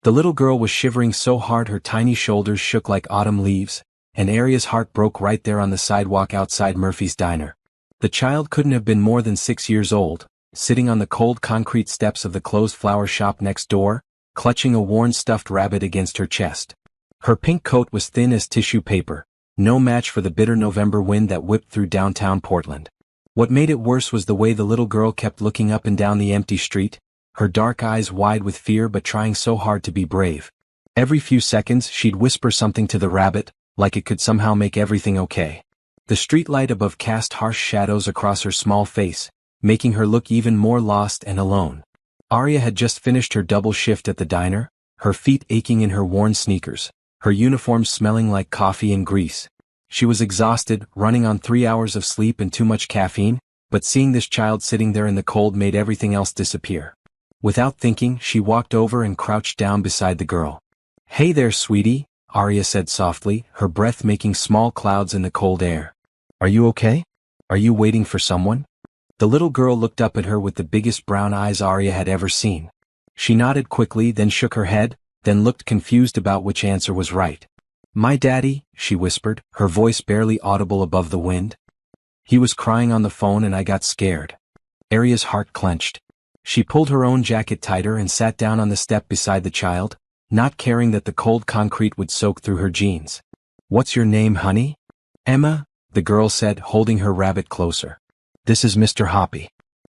The little girl was shivering so hard her tiny shoulders shook like autumn leaves, and Arya's heart broke right there on the sidewalk outside Murphy's diner. The child couldn't have been more than 6 years old, sitting on the cold concrete steps of the closed flower shop next door, clutching a worn stuffed rabbit against her chest. Her pink coat was thin as tissue paper, no match for the bitter November wind that whipped through downtown Portland. What made it worse was the way the little girl kept looking up and down the empty street, her dark eyes wide with fear but trying so hard to be brave. Every few seconds she'd whisper something to the rabbit, like it could somehow make everything okay. The streetlight above cast harsh shadows across her small face, making her look even more lost and alone. Arya had just finished her double shift at the diner, her feet aching in her worn sneakers, her uniform smelling like coffee and grease. She was exhausted, running on 3 hours of sleep and too much caffeine, but seeing this child sitting there in the cold made everything else disappear. Without thinking, she walked over and crouched down beside the girl. "Hey there, sweetie," Arya said softly, her breath making small clouds in the cold air. "Are you okay? Are you waiting for someone?" The little girl looked up at her with the biggest brown eyes Arya had ever seen. She nodded quickly, then shook her head, then looked confused about which answer was right. "My daddy," she whispered, her voice barely audible above the wind. "He was crying on the phone and I got scared." Arya's heart clenched. She pulled her own jacket tighter and sat down on the step beside the child, not caring that the cold concrete would soak through her jeans. "What's your name, honey?" "Emma," the girl said, holding her rabbit closer. "This is Mr. Hoppy.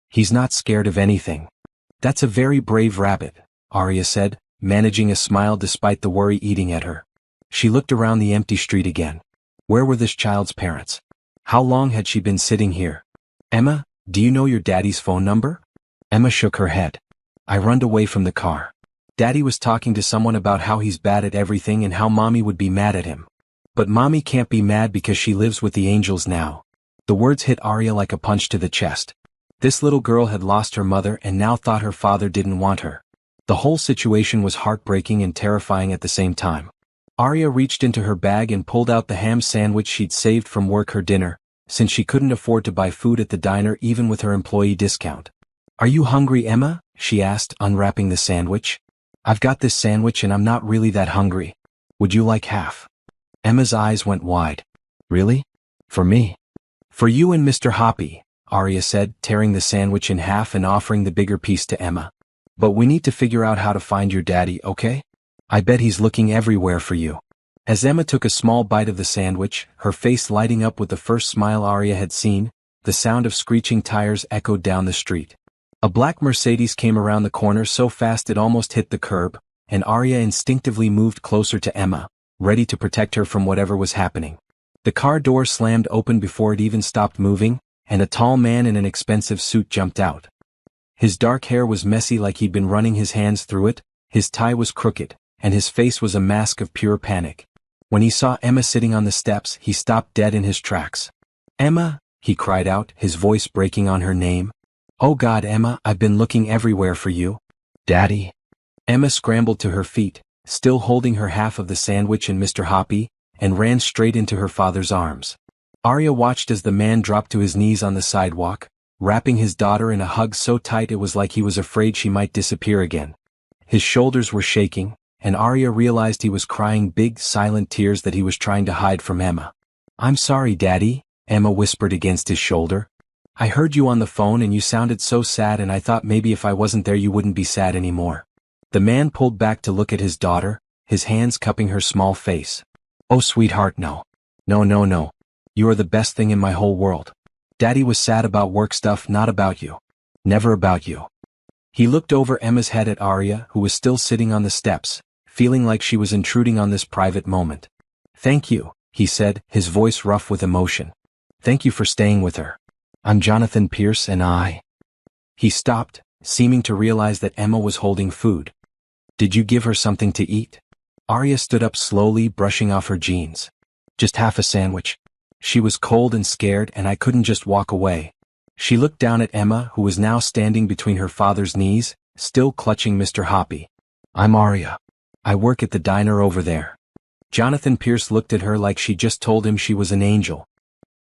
He's not scared of anything." "That's a very brave rabbit," Arya said, managing a smile despite the worry eating at her. She looked around the empty street again. Where were this child's parents? How long had she been sitting here? "Emma, do you know your daddy's phone number?" Emma shook her head. "I runned away from the car. Daddy was talking to someone about how he's bad at everything and how Mommy would be mad at him. But Mommy can't be mad because she lives with the angels now." The words hit Arya like a punch to the chest. This little girl had lost her mother and now thought her father didn't want her. The whole situation was heartbreaking and terrifying at the same time. Arya reached into her bag and pulled out the ham sandwich she'd saved from work, her dinner, since she couldn't afford to buy food at the diner even with her employee discount. "Are you hungry, Emma?" she asked, unwrapping the sandwich. "I've got this sandwich and I'm not really that hungry. Would you like half?" Emma's eyes went wide. "Really? For me?" "For you and Mr. Hoppy," Arya said, tearing the sandwich in half and offering the bigger piece to Emma. "But we need to figure out how to find your daddy, okay? I bet he's looking everywhere for you." As Emma took a small bite of the sandwich, her face lighting up with the first smile Arya had seen, the sound of screeching tires echoed down the street. A black Mercedes came around the corner so fast it almost hit the curb, and Arya instinctively moved closer to Emma, ready to protect her from whatever was happening. The car door slammed open before it even stopped moving, and a tall man in an expensive suit jumped out. His dark hair was messy like he'd been running his hands through it, his tie was crooked, and his face was a mask of pure panic. When he saw Emma sitting on the steps, he stopped dead in his tracks. "Emma," he cried out, his voice breaking on her name. "Oh God, Emma, I've been looking everywhere for you." "Daddy?" Emma scrambled to her feet, still holding her half of the sandwich and Mr. Hoppy, and ran straight into her father's arms. Arya watched as the man dropped to his knees on the sidewalk, wrapping his daughter in a hug so tight it was like he was afraid she might disappear again. His shoulders were shaking, and Arya realized he was crying big, silent tears that he was trying to hide from Emma. "I'm sorry, Daddy," Emma whispered against his shoulder. "I heard you on the phone and you sounded so sad and I thought maybe if I wasn't there you wouldn't be sad anymore." The man pulled back to look at his daughter, his hands cupping her small face. "Oh sweetheart, no. No. You are the best thing in my whole world. Daddy was sad about work stuff, not about you. Never about you." He looked over Emma's head at Arya, who was still sitting on the steps, feeling like she was intruding on this private moment. "Thank you," he said, his voice rough with emotion. "Thank you for staying with her. I'm Jonathan Pierce and I—" He stopped, seeming to realize that Emma was holding food. "Did you give her something to eat?" Arya stood up slowly, brushing off her jeans. "Just half a sandwich. She was cold and scared and I couldn't just walk away." She looked down at Emma, who was now standing between her father's knees, still clutching Mr. Hoppy. "I'm Arya. I work at the diner over there." Jonathan Pierce looked at her like she just told him she was an angel.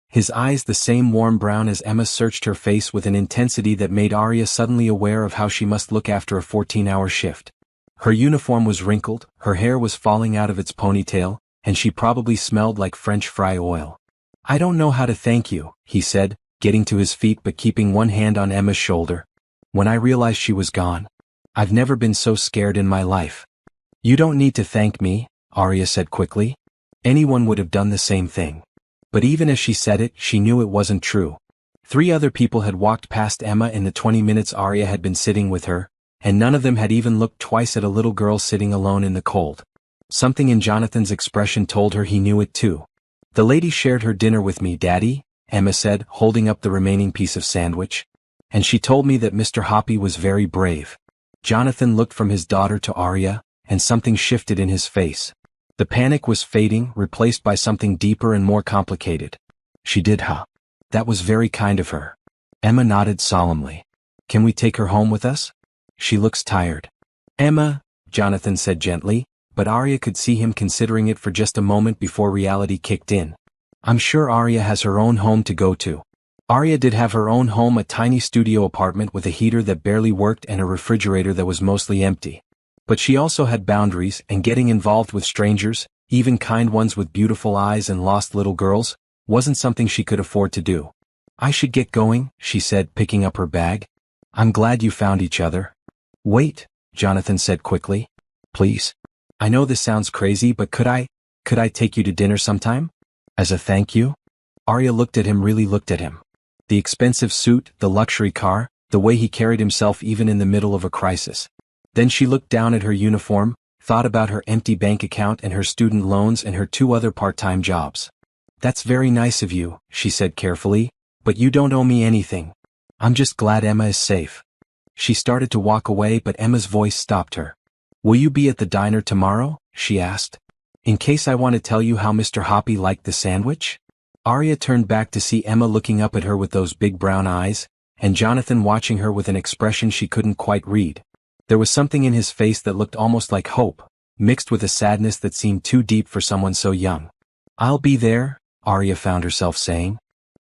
His eyes the same warm brown as Emma searched her face with an intensity that made Arya suddenly aware of how she must look after a 14-hour shift. Her uniform was wrinkled, her hair was falling out of its ponytail, and she probably smelled like French fry oil. "I don't know how to thank you," he said, getting to his feet but keeping one hand on Emma's shoulder. "When I realized she was gone, I've never been so scared in my life." "You don't need to thank me," Arya said quickly. Anyone would have done the same thing. But even as she said it, she knew it wasn't true. 3 other people had walked past Emma in the 20 minutes Arya had been sitting with her, and none of them had even looked twice at a little girl sitting alone in the cold. Something in Jonathan's expression told her he knew it too. "The lady shared her dinner with me, Daddy," Emma said, holding up the remaining piece of sandwich. "And she told me that Mr. Hoppy was very brave." Jonathan looked from his daughter to Arya, and something shifted in his face. The panic was fading, replaced by something deeper and more complicated. "She did, huh? That was very kind of her." Emma nodded solemnly. "Can we take her home with us? She looks tired." "Emma," Jonathan said gently, but Arya could see him considering it for just a moment before reality kicked in. "I'm sure Arya has her own home to go to." Arya did have her own home, a tiny studio apartment with a heater that barely worked and a refrigerator that was mostly empty. But she also had boundaries, and getting involved with strangers, even kind ones with beautiful eyes and lost little girls, wasn't something she could afford to do. "I should get going," she said, picking up her bag. "I'm glad you found each other." "Wait," Jonathan said quickly. "Please. I know this sounds crazy, but could I take you to dinner sometime? As a thank you?" Arya really looked at him. The expensive suit, the luxury car, the way he carried himself even in the middle of a crisis. Then she looked down at her uniform, thought about her empty bank account and her student loans and her 2 other part-time jobs. "That's very nice of you," she said carefully, "but you don't owe me anything. I'm just glad Emma is safe." She started to walk away, but Emma's voice stopped her. "Will you be at the diner tomorrow?" she asked. "In case I want to tell you how Mr. Hoppy liked the sandwich?" Arya turned back to see Emma looking up at her with those big brown eyes, and Jonathan watching her with an expression she couldn't quite read. There was something in his face that looked almost like hope, mixed with a sadness that seemed too deep for someone so young. "I'll be there," Arya found herself saying.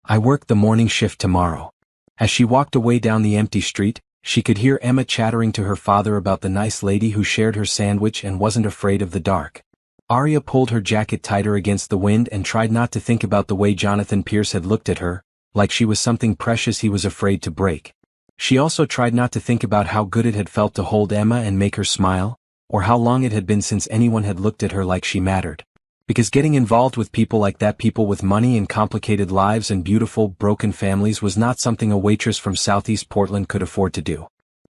"I work the morning shift tomorrow." As she walked away down the empty street, she could hear Emma chattering to her father about the nice lady who shared her sandwich and wasn't afraid of the dark. Arya pulled her jacket tighter against the wind and tried not to think about the way Jonathan Pierce had looked at her, like she was something precious he was afraid to break. She also tried not to think about how good it had felt to hold Emma and make her smile, or how long it had been since anyone had looked at her like she mattered. Because getting involved with people like that, people with money and complicated lives and beautiful, broken families, was not something a waitress from Southeast Portland could afford to do.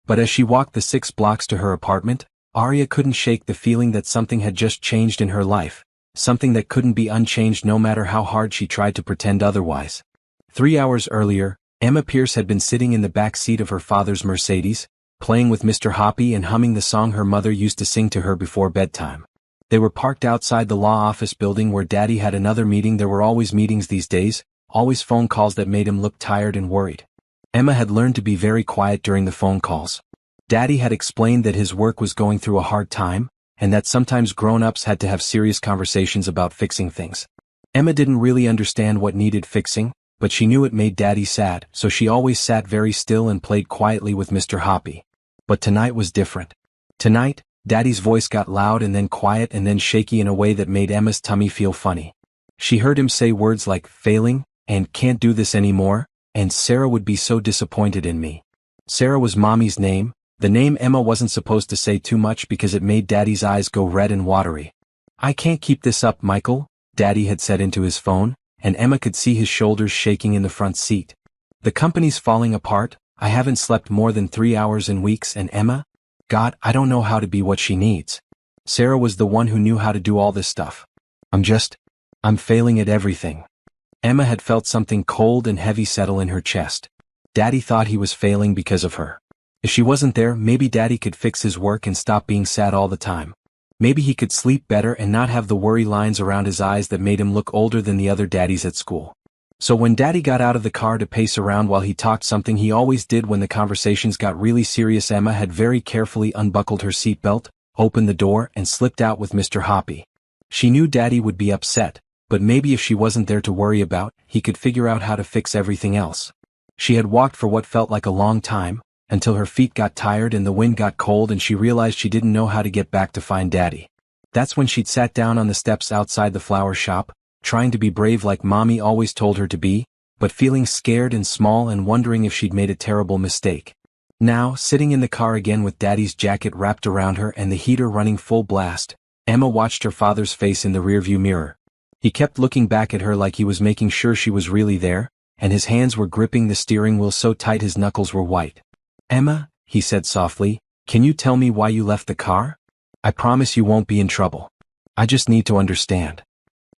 But as she walked the 6 blocks to her apartment, Arya couldn't shake the feeling that something had just changed in her life, something that couldn't be unchanged no matter how hard she tried to pretend otherwise. 3 hours earlier, Emma Pierce had been sitting in the back seat of her father's Mercedes, playing with Mr. Hoppy and humming the song her mother used to sing to her before bedtime. They were parked outside the law office building where Daddy had another meeting. There were always meetings these days, always phone calls that made him look tired and worried. Emma had learned to be very quiet during the phone calls. Daddy had explained that his work was going through a hard time, and that sometimes grown-ups had to have serious conversations about fixing things. Emma didn't really understand what needed fixing, but she knew it made Daddy sad, so she always sat very still and played quietly with Mr. Hoppy. But tonight was different. Tonight, Daddy's voice got loud and then quiet and then shaky in a way that made Emma's tummy feel funny. She heard him say words like failing, and can't do this anymore, and Sarah would be so disappointed in me. Sarah was Mommy's name, the name Emma wasn't supposed to say too much because it made Daddy's eyes go red and watery. "I can't keep this up, Michael," Daddy had said into his phone, and Emma could see his shoulders shaking in the front seat. "The company's falling apart, I haven't slept more than 3 hours in weeks, and Emma? God, I don't know how to be what she needs. Sarah was the one who knew how to do all this stuff. I'm failing at everything." Emma had felt something cold and heavy settle in her chest. Daddy thought he was failing because of her. If she wasn't there, maybe Daddy could fix his work and stop being sad all the time. Maybe he could sleep better and not have the worry lines around his eyes that made him look older than the other daddies at school. So when Daddy got out of the car to pace around while he talked, something he always did when the conversations got really serious, Emma had very carefully unbuckled her seatbelt, opened the door, and slipped out with Mr. Hoppy. She knew Daddy would be upset, but maybe if she wasn't there to worry about, he could figure out how to fix everything else. She had walked for what felt like a long time, until her feet got tired and the wind got cold and she realized she didn't know how to get back to find Daddy. That's when she'd sat down on the steps outside the flower shop, trying to be brave like Mommy always told her to be, but feeling scared and small and wondering if she'd made a terrible mistake. Now, sitting in the car again with Daddy's jacket wrapped around her and the heater running full blast, Emma watched her father's face in the rearview mirror. He kept looking back at her like he was making sure she was really there, and his hands were gripping the steering wheel so tight his knuckles were white. "Emma," he said softly, "can you tell me why you left the car? I promise you won't be in trouble. I just need to understand."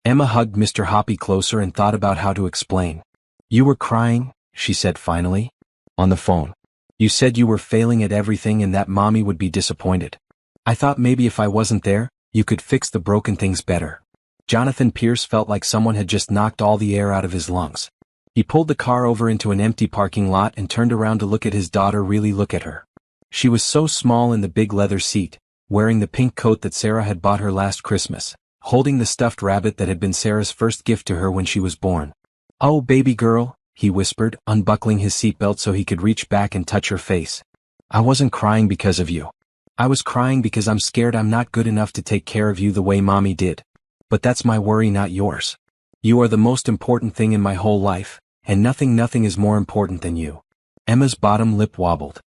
Emma hugged Mr. Hoppy closer and thought about how to explain. "You were crying," she said finally. "On the phone. You said you were failing at everything and that Mommy would be disappointed. I thought maybe if I wasn't there, you could fix the broken things better." Jonathan Pierce felt like someone had just knocked all the air out of his lungs. He pulled the car over into an empty parking lot and turned around to look at his daughter really look at her. She was so small in the big leather seat, wearing the pink coat that Sarah had bought her last Christmas, holding the stuffed rabbit that had been Sarah's first gift to her when she was born. "Oh, baby girl," he whispered, unbuckling his seatbelt so he could reach back and touch her face. "I wasn't crying because of you. I was crying because I'm scared I'm not good enough to take care of you the way Mommy did. But that's my worry, not yours. You are the most important thing in my whole life, and nothing is more important than you." Emma's bottom lip wobbled.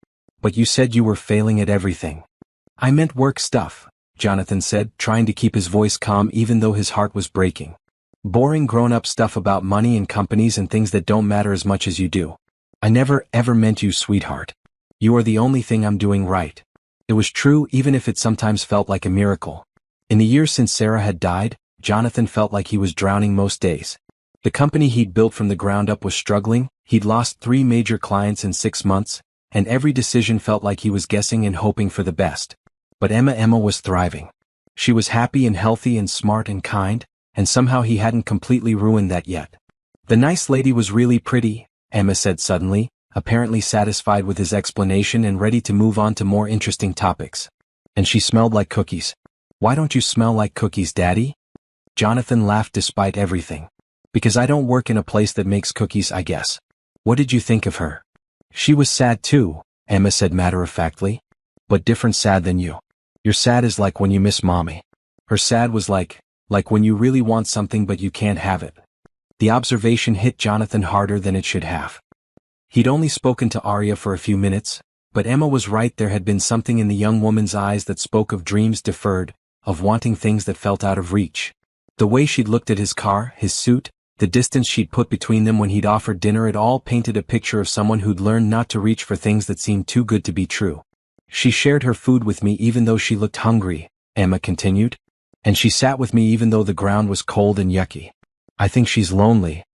"But you said you were failing at everything." "I meant work stuff," Jonathan said, trying to keep his voice calm even though his heart was breaking. "Boring grown-up stuff about money and companies and things that don't matter as much as you do. I never ever meant you, sweetheart. You are the only thing I'm doing right." It was true even if it sometimes felt like a miracle. In the years since Sarah had died, Jonathan felt like he was drowning most days. The company he'd built from the ground up was struggling, he'd lost 3 major clients in 6 months, and every decision felt like he was guessing and hoping for the best. But Emma was thriving. She was happy and healthy and smart and kind, and somehow he hadn't completely ruined that yet. "The nice lady was really pretty," Emma said suddenly, apparently satisfied with his explanation and ready to move on to more interesting topics. "And she smelled like cookies." "Why don't you smell like cookies, Daddy?" Jonathan laughed despite everything. "Because I don't work in a place that makes cookies, I guess." "What did you think of her?" "She was sad too," Emma said matter-of-factly. "But different sad than you. Your sad is like when you miss Mommy. Her sad was like when you really want something but you can't have it." The observation hit Jonathan harder than it should have. He'd only spoken to Arya for a few minutes, but Emma was right, there had been something in the young woman's eyes that spoke of dreams deferred, of wanting things that felt out of reach. The way she'd looked at his car, his suit, the distance she'd put between them when he'd offered dinner, it all painted a picture of someone who'd learned not to reach for things that seemed too good to be true. "She shared her food with me even though she looked hungry," Emma continued. "And she sat with me even though the ground was cold and yucky. I think she's lonely."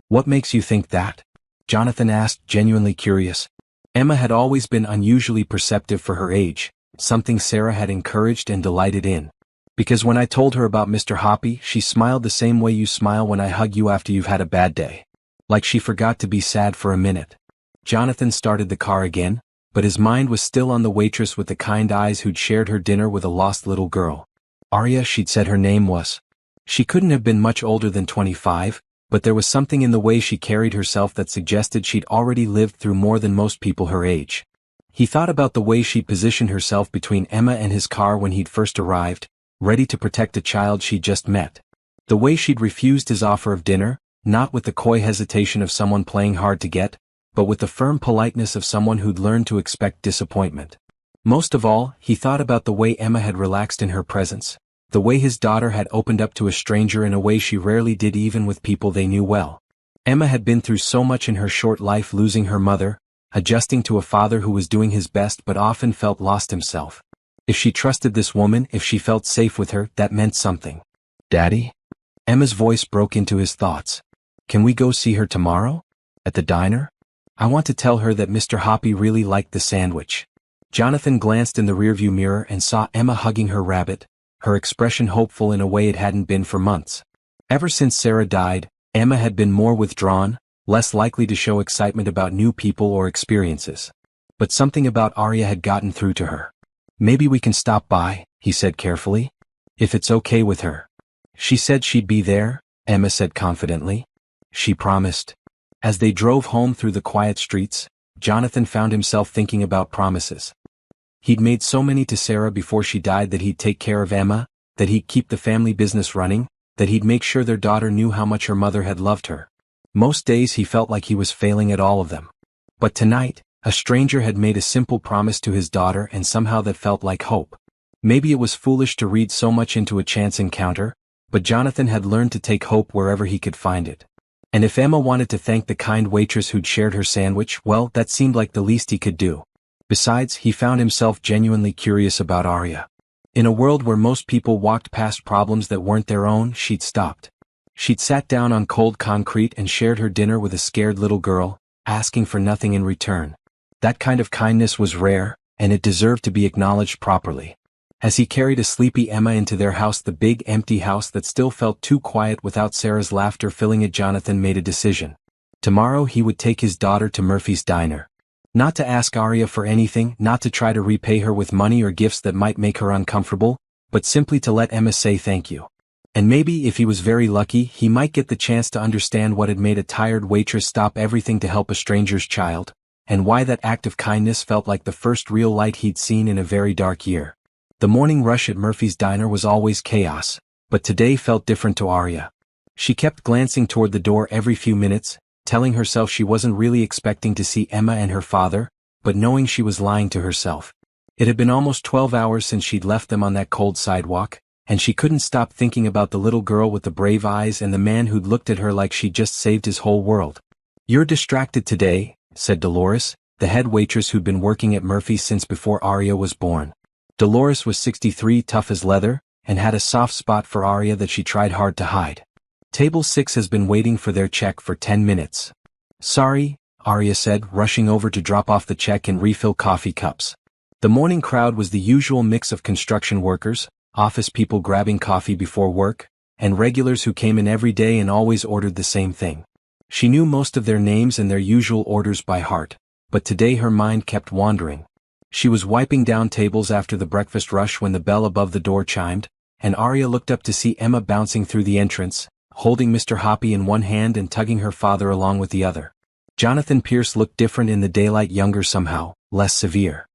"What makes you think that?" Jonathan asked, genuinely curious. Emma had always been unusually perceptive for her age, something Sarah had encouraged and delighted in. "Because when I told her about Mr. Hoppy, she smiled the same way you smile when I hug you after you've had a bad day. Like she forgot to be sad for a minute." Jonathan started the car again, but his mind was still on the waitress with the kind eyes who'd shared her dinner with a lost little girl. Arya, she'd said her name was. She couldn't have been much older than 25, but there was something in the way she carried herself that suggested she'd already lived through more than most people her age. He thought about the way she'd positioned herself between Emma and his car when he'd first arrived, ready to protect a child she'd just met. The way she'd refused his offer of dinner, not with the coy hesitation of someone playing hard to get, but with the firm politeness of someone who'd learned to expect disappointment. Most of all, he thought about the way Emma had relaxed in her presence, the way his daughter had opened up to a stranger in a way she rarely did even with people they knew well. Emma had been through so much in her short life, losing her mother, adjusting to a father who was doing his best but often felt lost himself. If she trusted this woman, if she felt safe with her, that meant something. "Daddy?" Emma's voice broke into his thoughts. "Can we go see her tomorrow? At the diner? I want to tell her that Mr. Hoppy really liked the sandwich." Jonathan glanced in the rearview mirror and saw Emma hugging her rabbit, her expression hopeful in a way it hadn't been for months. Ever since Sarah died, Emma had been more withdrawn, less likely to show excitement about new people or experiences. But something about Arya had gotten through to her. "Maybe we can stop by," he said carefully. "If it's okay with her." "She said she'd be there," Emma said confidently. "She promised." As they drove home through the quiet streets, Jonathan found himself thinking about promises. He'd made so many to Sarah before she died that he'd take care of Emma, that he'd keep the family business running, that he'd make sure their daughter knew how much her mother had loved her. Most days he felt like he was failing at all of them. But tonight, a stranger had made a simple promise to his daughter, and somehow that felt like hope. Maybe it was foolish to read so much into a chance encounter, but Jonathan had learned to take hope wherever he could find it. And if Emma wanted to thank the kind waitress who'd shared her sandwich, well, that seemed like the least he could do. Besides, he found himself genuinely curious about Arya. In a world where most people walked past problems that weren't their own, she'd stopped. She'd sat down on cold concrete and shared her dinner with a scared little girl, asking for nothing in return. That kind of kindness was rare, and it deserved to be acknowledged properly. As he carried a sleepy Emma into their house, the big empty house that still felt too quiet without Sarah's laughter filling it, Jonathan made a decision. Tomorrow he would take his daughter to Murphy's diner. Not to ask Arya for anything, not to try to repay her with money or gifts that might make her uncomfortable, but simply to let Emma say thank you. And maybe, if he was very lucky, he might get the chance to understand what had made a tired waitress stop everything to help a stranger's child, and why that act of kindness felt like the first real light he'd seen in a very dark year. The morning rush at Murphy's diner was always chaos, but today felt different to Arya. She kept glancing toward the door every few minutes, telling herself she wasn't really expecting to see Emma and her father, but knowing she was lying to herself. It had been almost 12 hours since she'd left them on that cold sidewalk, and she couldn't stop thinking about the little girl with the brave eyes and the man who'd looked at her like she'd just saved his whole world. "You're distracted today," said Dolores, the head waitress who'd been working at Murphy's since before Arya was born. Dolores was 63, tough as leather, and had a soft spot for Arya that she tried hard to hide. "Table 6 has been waiting for their check for 10 minutes. "Sorry," Arya said, rushing over to drop off the check and refill coffee cups. The morning crowd was the usual mix of construction workers, office people grabbing coffee before work, and regulars who came in every day and always ordered the same thing. She knew most of their names and their usual orders by heart, but today her mind kept wandering. She was wiping down tables after the breakfast rush when the bell above the door chimed, and Arya looked up to see Emma bouncing through the entrance, holding Mr. Hoppy in one hand and tugging her father along with the other. Jonathan Pierce looked different in the daylight, younger somehow, less severe.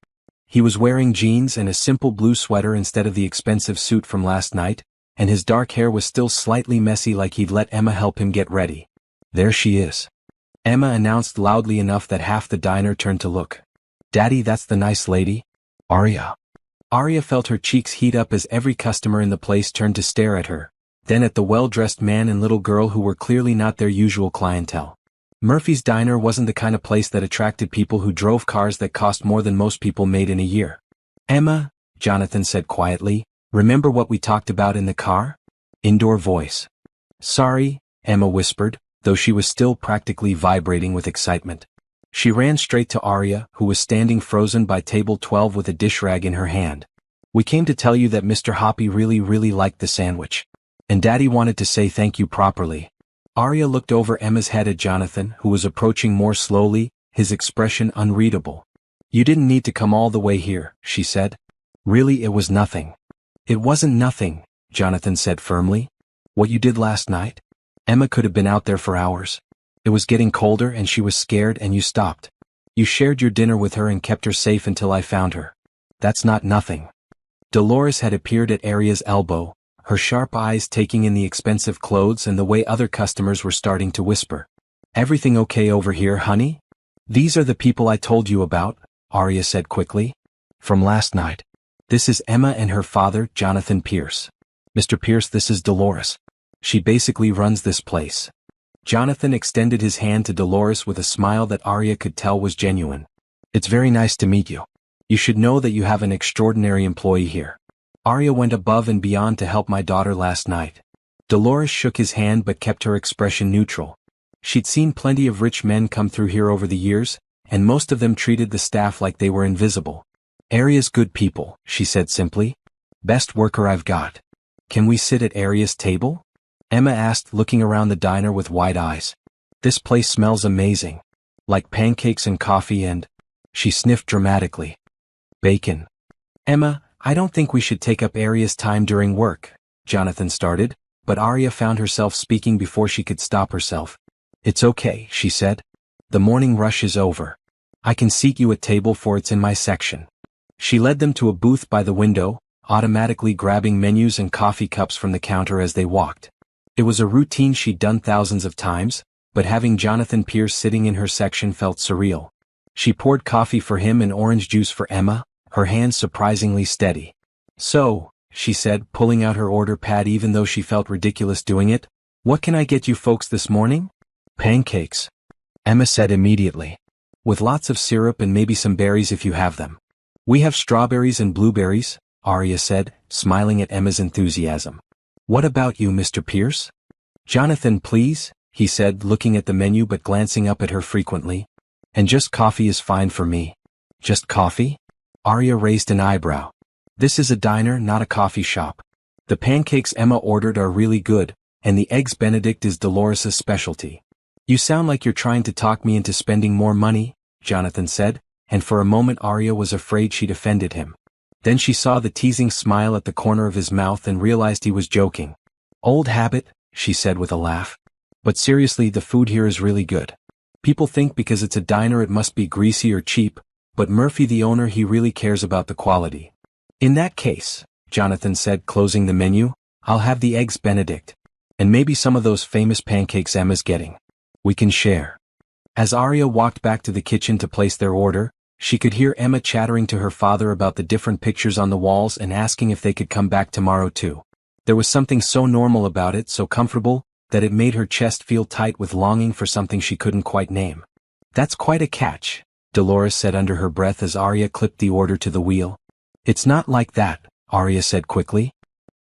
He was wearing jeans and a simple blue sweater instead of the expensive suit from last night, and his dark hair was still slightly messy, like he'd let Emma help him get ready. "There she is," Emma announced loudly enough that half the diner turned to look. "Daddy, that's the nice lady." "Arya." Arya felt her cheeks heat up as every customer in the place turned to stare at her, then at the well-dressed man and little girl who were clearly not their usual clientele. Murphy's diner wasn't the kind of place that attracted people who drove cars that cost more than most people made in a year. "Emma," Jonathan said quietly, "remember what we talked about in the car?" Indoor voice. "Sorry," Emma whispered, though she was still practically vibrating with excitement. She ran straight to Arya, who was standing frozen by table 12 with a dish rag in her hand. "We came to tell you that Mr. Hoppy really liked the sandwich. And Daddy wanted to say thank you properly." Arya looked over Emma's head at Jonathan, who was approaching more slowly, his expression unreadable. "You didn't need to come all the way here," she said. "Really, it was nothing." "It wasn't nothing," Jonathan said firmly. "What you did last night? Emma could have been out there for hours. It was getting colder and she was scared and you stopped. You shared your dinner with her and kept her safe until I found her. That's not nothing." Dolores had appeared at Arya's elbow, her sharp eyes taking in the expensive clothes and the way other customers were starting to whisper. "Everything okay over here, honey?" "These are the people I told you about," Arya said quickly. "From last night. This is Emma and her father, Jonathan Pierce. Mr. Pierce, this is Dolores. She basically runs this place." Jonathan extended his hand to Dolores with a smile that Arya could tell was genuine. "It's very nice to meet you. You should know that you have an extraordinary employee here. Arya went above and beyond to help my daughter last night." Dolores shook his hand but kept her expression neutral. She'd seen plenty of rich men come through here over the years, and most of them treated the staff like they were invisible. "Arya's good people," she said simply. "Best worker I've got. Can we sit at Arya's table?" Emma asked, looking around the diner with wide eyes. "This place smells amazing. Like pancakes and coffee and—" She sniffed dramatically. "Bacon." "Emma, I don't think we should take up Arya's time during work," Jonathan started, but Arya found herself speaking before she could stop herself. "It's okay," she said. "The morning rush is over. I can seat you a table for it's in my section. She led them to a booth by the window, automatically grabbing menus and coffee cups from the counter as they walked. It was a routine she'd done thousands of times, but having Jonathan Pierce sitting in her section felt surreal. She poured coffee for him and orange juice for Emma, her hands surprisingly steady. "So," she said, pulling out her order pad even though she felt ridiculous doing it, "what can I get you folks this morning?" "Pancakes," Emma said immediately. "With lots of syrup and maybe some berries if you have them." "We have strawberries and blueberries," Arya said, smiling at Emma's enthusiasm. "What about you, Mr. Pierce?" "Jonathan, please," he said, looking at the menu but glancing up at her frequently. "And just coffee is fine for me." "Just coffee?" Arya raised an eyebrow. "This is a diner, not a coffee shop. The pancakes Emma ordered are really good, and the eggs Benedict is Dolores' specialty." "You sound like you're trying to talk me into spending more money," Jonathan said, and for a moment Arya was afraid she'd offended him. Then she saw the teasing smile at the corner of his mouth and realized he was joking. "Old habit," she said with a laugh. "But seriously, the food here is really good. People think because it's a diner it must be greasy or cheap, but Murphy the owner, he really cares about the quality." "In that case," Jonathan said, closing the menu, "I'll have the eggs Benedict. And maybe some of those famous pancakes Emma's getting. We can share." As Arya walked back to the kitchen to place their order, she could hear Emma chattering to her father about the different pictures on the walls and asking if they could come back tomorrow too. There was something so normal about it, so comfortable, that it made her chest feel tight with longing for something she couldn't quite name. "That's quite a catch," Dolores said under her breath as Arya clipped the order to the wheel. "It's not like that," Arya said quickly.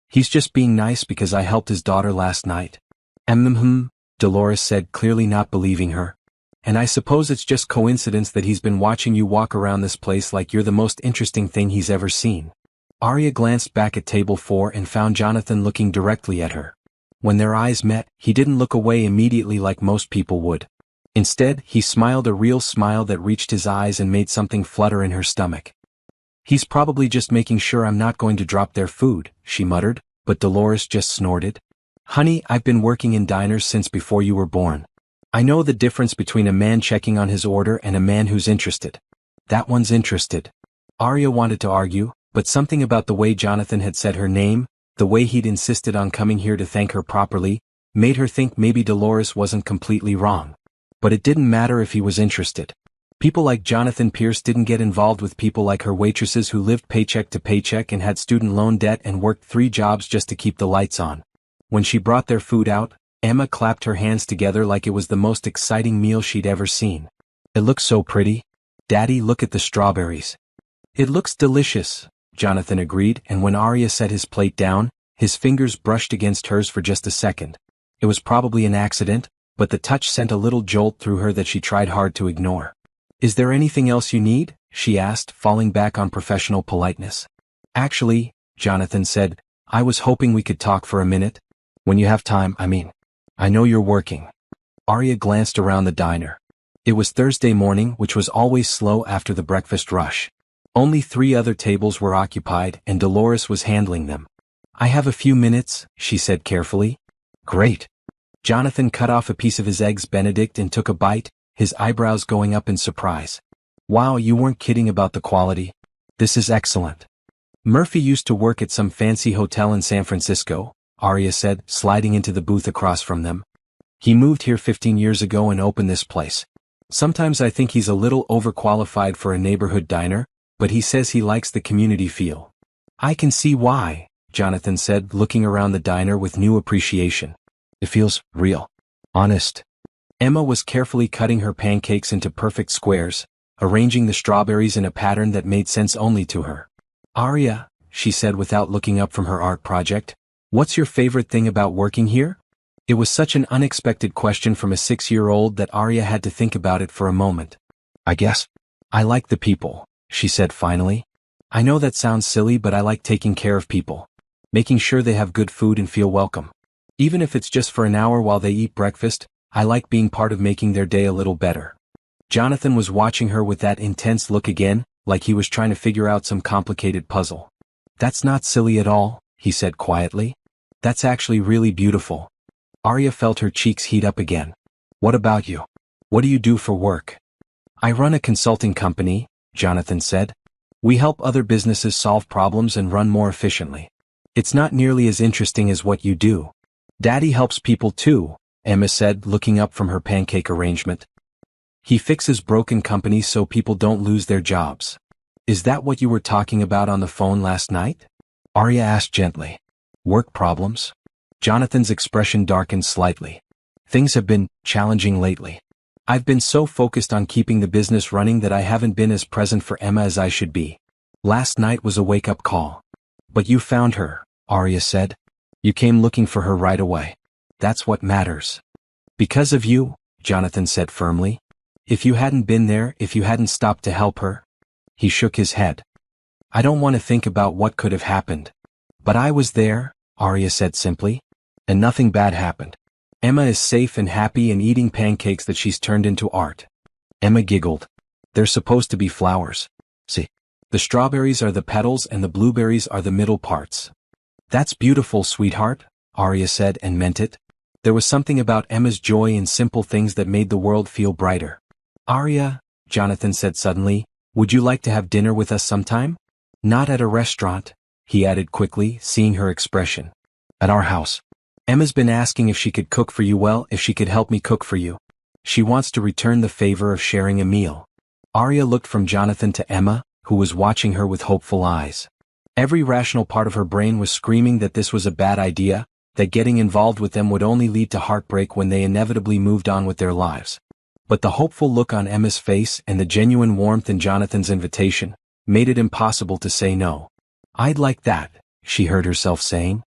"He's just being nice because I helped his daughter last night." Dolores said, clearly not believing her. "And I suppose it's just coincidence that he's been watching you walk around this place like you're the most interesting thing he's ever seen." Arya glanced back at table 4 and found Jonathan looking directly at her. When their eyes met, he didn't look away immediately like most people would. Instead, he smiled a real smile that reached his eyes and made something flutter in her stomach. "He's probably just making sure I'm not going to drop their food," she muttered, but Dolores just snorted. "Honey, I've been working in diners since before you were born. I know the difference between a man checking on his order and a man who's interested. That one's interested." Arya wanted to argue, but something about the way Jonathan had said her name, the way he'd insisted on coming here to thank her properly, made her think maybe Dolores wasn't completely wrong. But it didn't matter if he was interested. People like Jonathan Pierce didn't get involved with people like her waitresses who lived paycheck to paycheck and had student loan debt and worked 3 jobs just to keep the lights on. When she brought their food out, Emma clapped her hands together like it was the most exciting meal she'd ever seen. "It looks so pretty. Daddy, look at the strawberries." "It looks delicious," Jonathan agreed, and when Arya set his plate down, his fingers brushed against hers for just a second. It was probably an accident, but the touch sent a little jolt through her that she tried hard to ignore. "Is there anything else you need?" she asked, falling back on professional politeness. "Actually," Jonathan said, "I was hoping we could talk for a minute. When you have time, I mean. I know you're working." Arya glanced around the diner. It was Thursday morning, which was always slow after the breakfast rush. Only 3 other tables were occupied, and Dolores was handling them. "I have a few minutes," she said carefully. "Great." Jonathan cut off a piece of his eggs Benedict and took a bite, his eyebrows going up in surprise. "Wow, you weren't kidding about the quality. This is excellent." "Murphy used to work at some fancy hotel in San Francisco," Arya said, sliding into the booth across from them. "He moved here 15 years ago and opened this place. Sometimes I think he's a little overqualified for a neighborhood diner, but he says he likes the community feel." "I can see why," Jonathan said, looking around the diner with new appreciation. "It feels real. Honest." Emma was carefully cutting her pancakes into perfect squares, arranging the strawberries in a pattern that made sense only to her. "Arya," she said without looking up from her art project, "what's your favorite thing about working here?" It was such an unexpected question from a 6-year-old that Arya had to think about it for a moment. "I guess I like the people," she said finally. "I know that sounds silly, but I like taking care of people. Making sure they have good food and feel welcome. Even if it's just for an hour while they eat breakfast, I like being part of making their day a little better." Jonathan was watching her with that intense look again, like he was trying to figure out some complicated puzzle. "That's not silly at all," he said quietly. "That's actually really beautiful." Arya felt her cheeks heat up again. "What about you? What do you do for work?" I run a consulting company, Jonathan said. We help other businesses solve problems and run more efficiently. It's not nearly as interesting as what you do. Daddy helps people too, Emma said, looking up from her pancake arrangement. He fixes broken companies so people don't lose their jobs. Is that what you were talking about on the phone last night? Arya asked gently. Work problems? Jonathan's expression darkened slightly. Things have been challenging lately. I've been so focused on keeping the business running that I haven't been as present for Emma as I should be. Last night was a wake-up call. But you found her, Arya said. You came looking for her right away. That's what matters. Because of you, Jonathan said firmly. If you hadn't been there, if you hadn't stopped to help her. He shook his head. I don't want to think about what could have happened. But I was there, Arya said simply. And nothing bad happened. Emma is safe and happy and eating pancakes that she's turned into art. Emma giggled. They're supposed to be flowers. See? The strawberries are the petals and the blueberries are the middle parts. That's beautiful, sweetheart, Arya said and meant it. There was something about Emma's joy in simple things that made the world feel brighter. Arya, Jonathan said suddenly, would you like to have dinner with us sometime? Not at a restaurant, he added quickly, seeing her expression. At our house. Emma's been asking if she could cook for you, well, if she could help me cook for you. She wants to return the favor of sharing a meal. Arya looked from Jonathan to Emma, who was watching her with hopeful eyes. Every rational part of her brain was screaming that this was a bad idea, that getting involved with them would only lead to heartbreak when they inevitably moved on with their lives. But the hopeful look on Emma's face and the genuine warmth in Jonathan's invitation made it impossible to say no. I'd like that, she heard herself saying.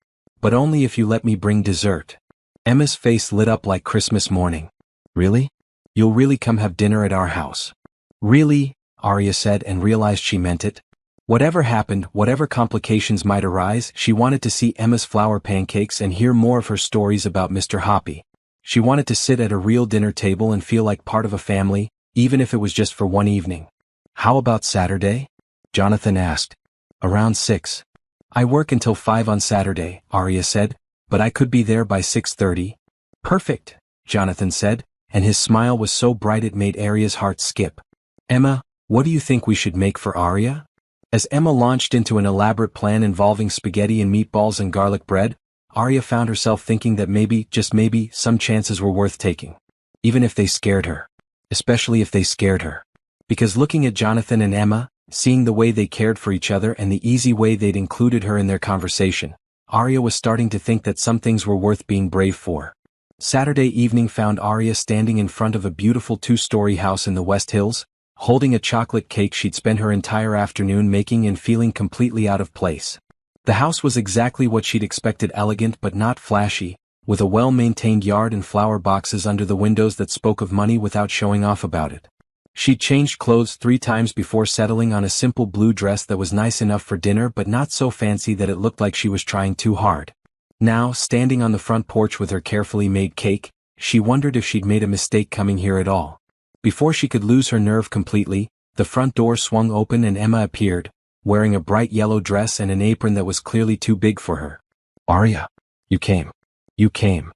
But only if you let me bring dessert. Emma's face lit up like Christmas morning. Really? You'll really come have dinner at our house? Really? Arya said and realized she meant it. Whatever happened, whatever complications might arise, she wanted to see Emma's flour pancakes and hear more of her stories about Mr. Hoppy. She wanted to sit at a real dinner table and feel like part of a family, even if it was just for one evening. How about Saturday? Jonathan asked. Around 6. I work until 5 on Saturday, Arya said, but I could be there by 6:30. Perfect, Jonathan said, and his smile was so bright it made Arya's heart skip. Emma, what do you think we should make for Arya? As Emma launched into an elaborate plan involving spaghetti and meatballs and garlic bread, Arya found herself thinking that maybe, just maybe, some chances were worth taking. Even if they scared her. Especially if they scared her. Because looking at Jonathan and Emma, seeing the way they cared for each other and the easy way they'd included her in their conversation, Arya was starting to think that some things were worth being brave for. Saturday evening found Arya standing in front of a beautiful 2-story house in the West Hills, holding a chocolate cake she'd spent her entire afternoon making and feeling completely out of place. The house was exactly what she'd expected, elegant but not flashy, with a well-maintained yard and flower boxes under the windows that spoke of money without showing off about it. She'd changed clothes 3 times before settling on a simple blue dress that was nice enough for dinner but not so fancy that it looked like she was trying too hard. Now, standing on the front porch with her carefully made cake, she wondered if she'd made a mistake coming here at all. Before she could lose her nerve completely, the front door swung open and Emma appeared, wearing a bright yellow dress and an apron that was clearly too big for her. Arya, you came. You came.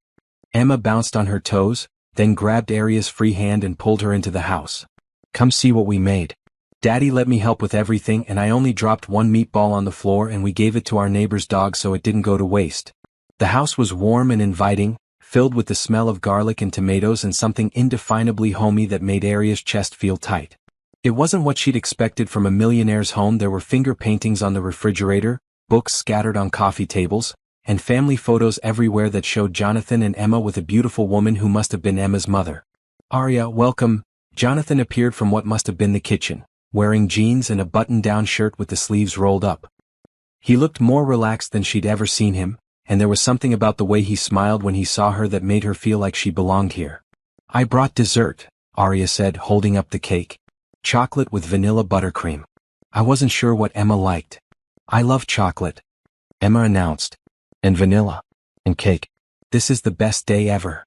Emma bounced on her toes, then grabbed Arya's free hand and pulled her into the house. Come see what we made. Daddy let me help with everything and I only dropped one meatball on the floor and we gave it to our neighbor's dog so it didn't go to waste. The house was warm and inviting, filled with the smell of garlic and tomatoes and something indefinably homey that made Arya's chest feel tight. It wasn't what she'd expected from a millionaire's home. There were finger paintings on the refrigerator, books scattered on coffee tables, and family photos everywhere that showed Jonathan and Emma with a beautiful woman who must have been Emma's mother. Arya, welcome. Jonathan appeared from what must have been the kitchen, wearing jeans and a button-down shirt with the sleeves rolled up. He looked more relaxed than she'd ever seen him, and there was something about the way he smiled when he saw her that made her feel like she belonged here. I brought dessert, Arya said, holding up the cake. Chocolate with vanilla buttercream. I wasn't sure what Emma liked. I love chocolate, Emma announced. And vanilla. And cake. This is the best day ever.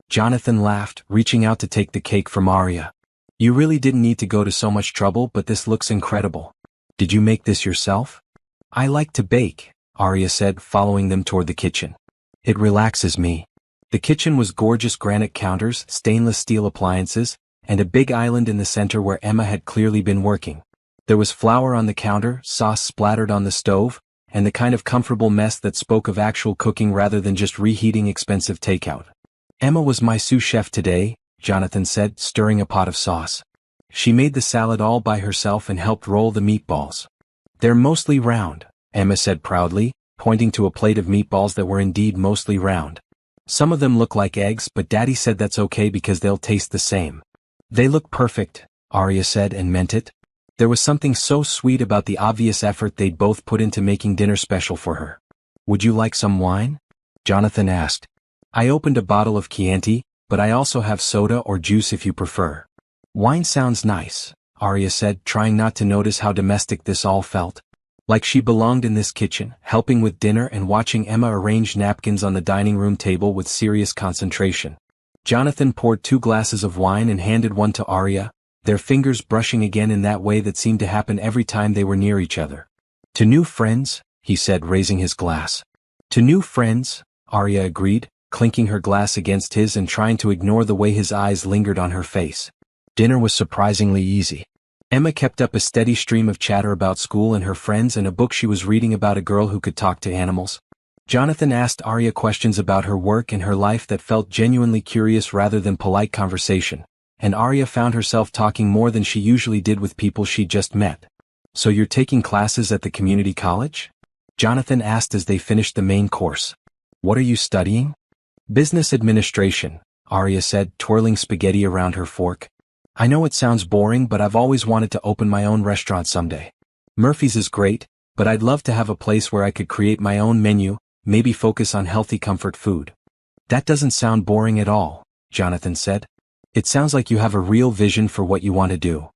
Jonathan laughed, reaching out to take the cake from Arya. You really didn't need to go to so much trouble, but this looks incredible. Did you make this yourself? I like to bake, Arya said, following them toward the kitchen. It relaxes me. The kitchen was gorgeous: granite counters, stainless steel appliances, and a big island in the center where Emma had clearly been working. There was flour on the counter, sauce splattered on the stove, and the kind of comfortable mess that spoke of actual cooking rather than just reheating expensive takeout. Emma was my sous chef today, Jonathan said, stirring a pot of sauce. She made the salad all by herself and helped roll the meatballs. They're mostly round, Emma said proudly, pointing to a plate of meatballs that were indeed mostly round. Some of them look like eggs, but Daddy said that's okay because they'll taste the same. They look perfect, Arya said, and meant it. There was something so sweet about the obvious effort they'd both put into making dinner special for her. Would you like some wine? Jonathan asked. I opened a bottle of Chianti, but I also have soda or juice if you prefer. Wine sounds nice, Arya said, trying not to notice how domestic this all felt. Like she belonged in this kitchen, helping with dinner and watching Emma arrange napkins on the dining room table with serious concentration. Jonathan poured 2 glasses of wine and handed one to Arya, their fingers brushing again in that way that seemed to happen every time they were near each other. To new friends, he said, raising his glass. To new friends, Arya agreed, clinking her glass against his and trying to ignore the way his eyes lingered on her face. Dinner was surprisingly easy. Emma kept up a steady stream of chatter about school and her friends and a book she was reading about a girl who could talk to animals. Jonathan asked Arya questions about her work and her life that felt genuinely curious rather than polite conversation, and Arya found herself talking more than she usually did with people she'd just met. So you're taking classes at the community college? Jonathan asked as they finished the main course. What are you studying? Business administration, Arya said, twirling spaghetti around her fork. I know it sounds boring, but I've always wanted to open my own restaurant someday. Murphy's is great, but I'd love to have a place where I could create my own menu, maybe focus on healthy comfort food. That doesn't sound boring at all, Jonathan said. It sounds like you have a real vision for what you want to do.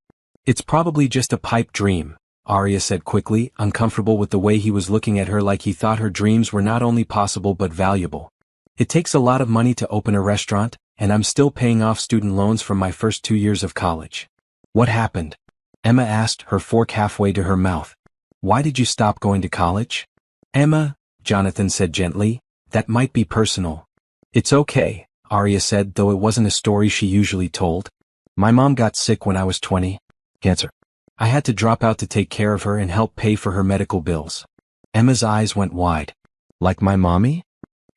It's probably just a pipe dream, Arya said quickly, uncomfortable with the way he was looking at her like he thought her dreams were not only possible but valuable. It takes a lot of money to open a restaurant, and I'm still paying off student loans from my first 2 years of college. What happened? Emma asked, her fork halfway to her mouth. Why did you stop going to college? Emma, Jonathan said gently, that might be personal. It's okay, Arya said, though it wasn't a story she usually told. My mom got sick when I was 20. Cancer. I had to drop out to take care of her and help pay for her medical bills. Emma's eyes went wide. Like my mommy?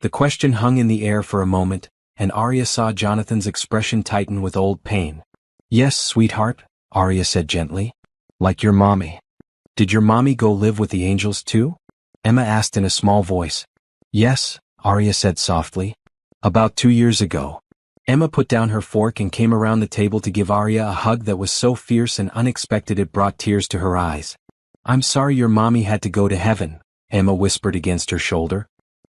The question hung in the air for a moment, and Arya saw Jonathan's expression tighten with old pain. Yes, sweetheart, Arya said gently. Like your mommy. Did your mommy go live with the angels too? Emma asked in a small voice. Yes, Arya said softly. About 2 years ago. Emma put down her fork and came around the table to give Arya a hug that was so fierce and unexpected it brought tears to her eyes. I'm sorry your mommy had to go to heaven, Emma whispered against her shoulder.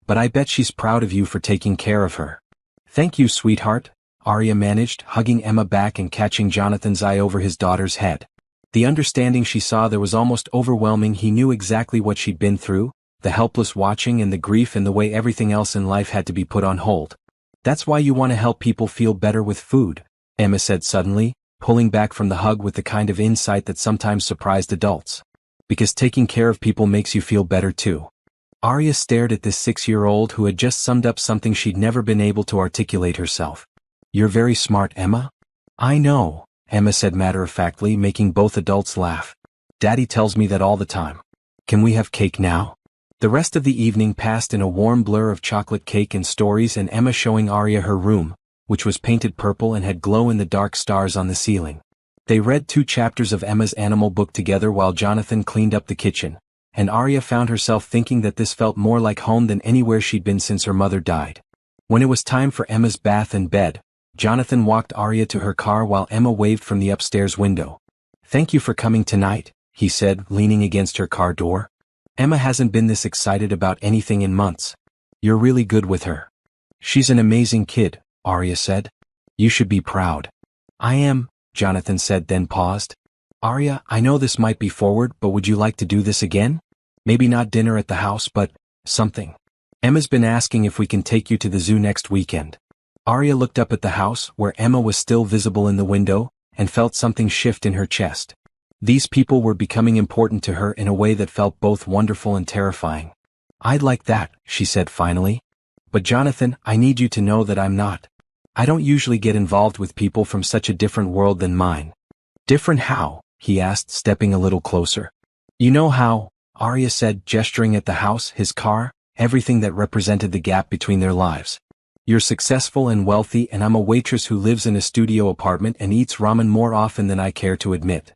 But I bet she's proud of you for taking care of her. Thank you, sweetheart, Arya managed, hugging Emma back and catching Jonathan's eye over his daughter's head. The understanding she saw there was almost overwhelming. He knew exactly what she'd been through, the helpless watching and the grief and the way everything else in life had to be put on hold. That's why you want to help people feel better with food, Emma said suddenly, pulling back from the hug with the kind of insight that sometimes surprised adults. Because taking care of people makes you feel better too. Arya stared at this 6-year-old who had just summed up something she'd never been able to articulate herself. You're very smart, Emma. I know, Emma said matter-of-factly, making both adults laugh. Daddy tells me that all the time. Can we have cake now? The rest of the evening passed in a warm blur of chocolate cake and stories and Emma showing Arya her room, which was painted purple and had glow-in-the-dark stars on the ceiling. They read 2 chapters of Emma's animal book together while Jonathan cleaned up the kitchen, and Arya found herself thinking that this felt more like home than anywhere she'd been since her mother died. When it was time for Emma's bath and bed, Jonathan walked Arya to her car while Emma waved from the upstairs window. Thank you for coming tonight, he said, leaning against her car door. Emma hasn't been this excited about anything in months. You're really good with her. She's an amazing kid, Arya said. You should be proud. I am, Jonathan said, then paused. Arya, I know this might be forward, but would you like to do this again? Maybe not dinner at the house, but something. Emma's been asking if we can take you to the zoo next weekend. Arya looked up at the house, where Emma was still visible in the window, and felt something shift in her chest. These people were becoming important to her in a way that felt both wonderful and terrifying. I'd like that, she said finally. But Jonathan, I need you to know that I'm not. I don't usually get involved with people from such a different world than mine. Different how? He asked, stepping a little closer. You know how, Arya said, gesturing at the house, his car, everything that represented the gap between their lives. You're successful and wealthy, and I'm a waitress who lives in a studio apartment and eats ramen more often than I care to admit.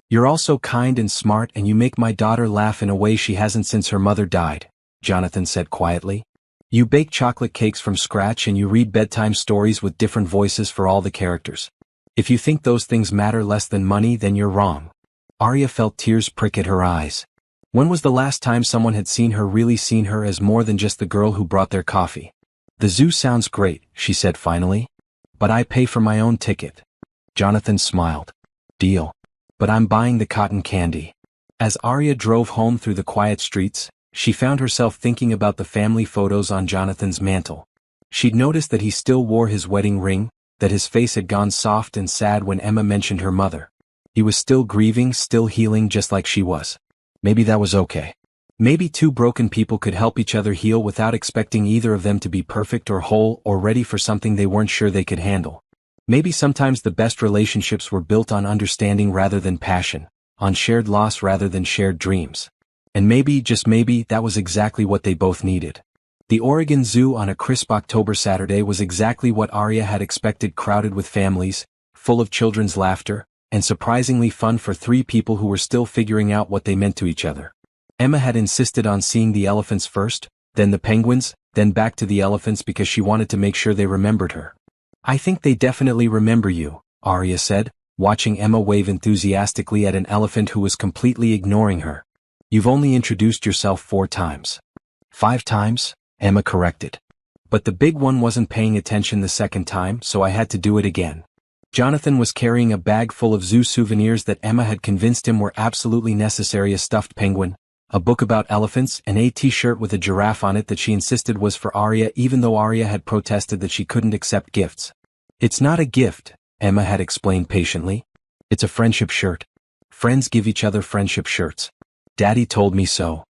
You're also kind and smart, and you make my daughter laugh in a way she hasn't since her mother died, Jonathan said quietly. You bake chocolate cakes from scratch and you read bedtime stories with different voices for all the characters. If you think those things matter less than money, then you're wrong. Arya felt tears prick at her eyes. When was the last time someone had seen her as more than just the girl who brought their coffee? The zoo sounds great, she said finally. But I pay for my own ticket. Jonathan smiled. Deal. But I'm buying the cotton candy. As Arya drove home through the quiet streets, she found herself thinking about the family photos on Jonathan's mantle. She'd noticed that he still wore his wedding ring, that his face had gone soft and sad when Emma mentioned her mother. He was still grieving, still healing, just like she was. Maybe that was okay. Maybe two broken people could help each other heal without expecting either of them to be perfect or whole or ready for something they weren't sure they could handle. Maybe sometimes the best relationships were built on understanding rather than passion, on shared loss rather than shared dreams. And maybe, just maybe, that was exactly what they both needed. The Oregon Zoo on a crisp October Saturday was exactly what Arya had expected, crowded with families, full of children's laughter, and surprisingly fun for three people who were still figuring out what they meant to each other. Emma had insisted on seeing the elephants first, then the penguins, then back to the elephants because she wanted to make sure they remembered her. I think they definitely remember you, Arya said, watching Emma wave enthusiastically at an elephant who was completely ignoring her. You've only introduced yourself 4 times. 5 times, Emma corrected. But the big one wasn't paying attention the second time, so I had to do it again. Jonathan was carrying a bag full of zoo souvenirs that Emma had convinced him were absolutely necessary: a stuffed penguin, a book about elephants, and a t-shirt with a giraffe on it that she insisted was for Arya, even though Arya had protested that she couldn't accept gifts. It's not a gift, Emma had explained patiently. It's a friendship shirt. Friends give each other friendship shirts. Daddy told me so.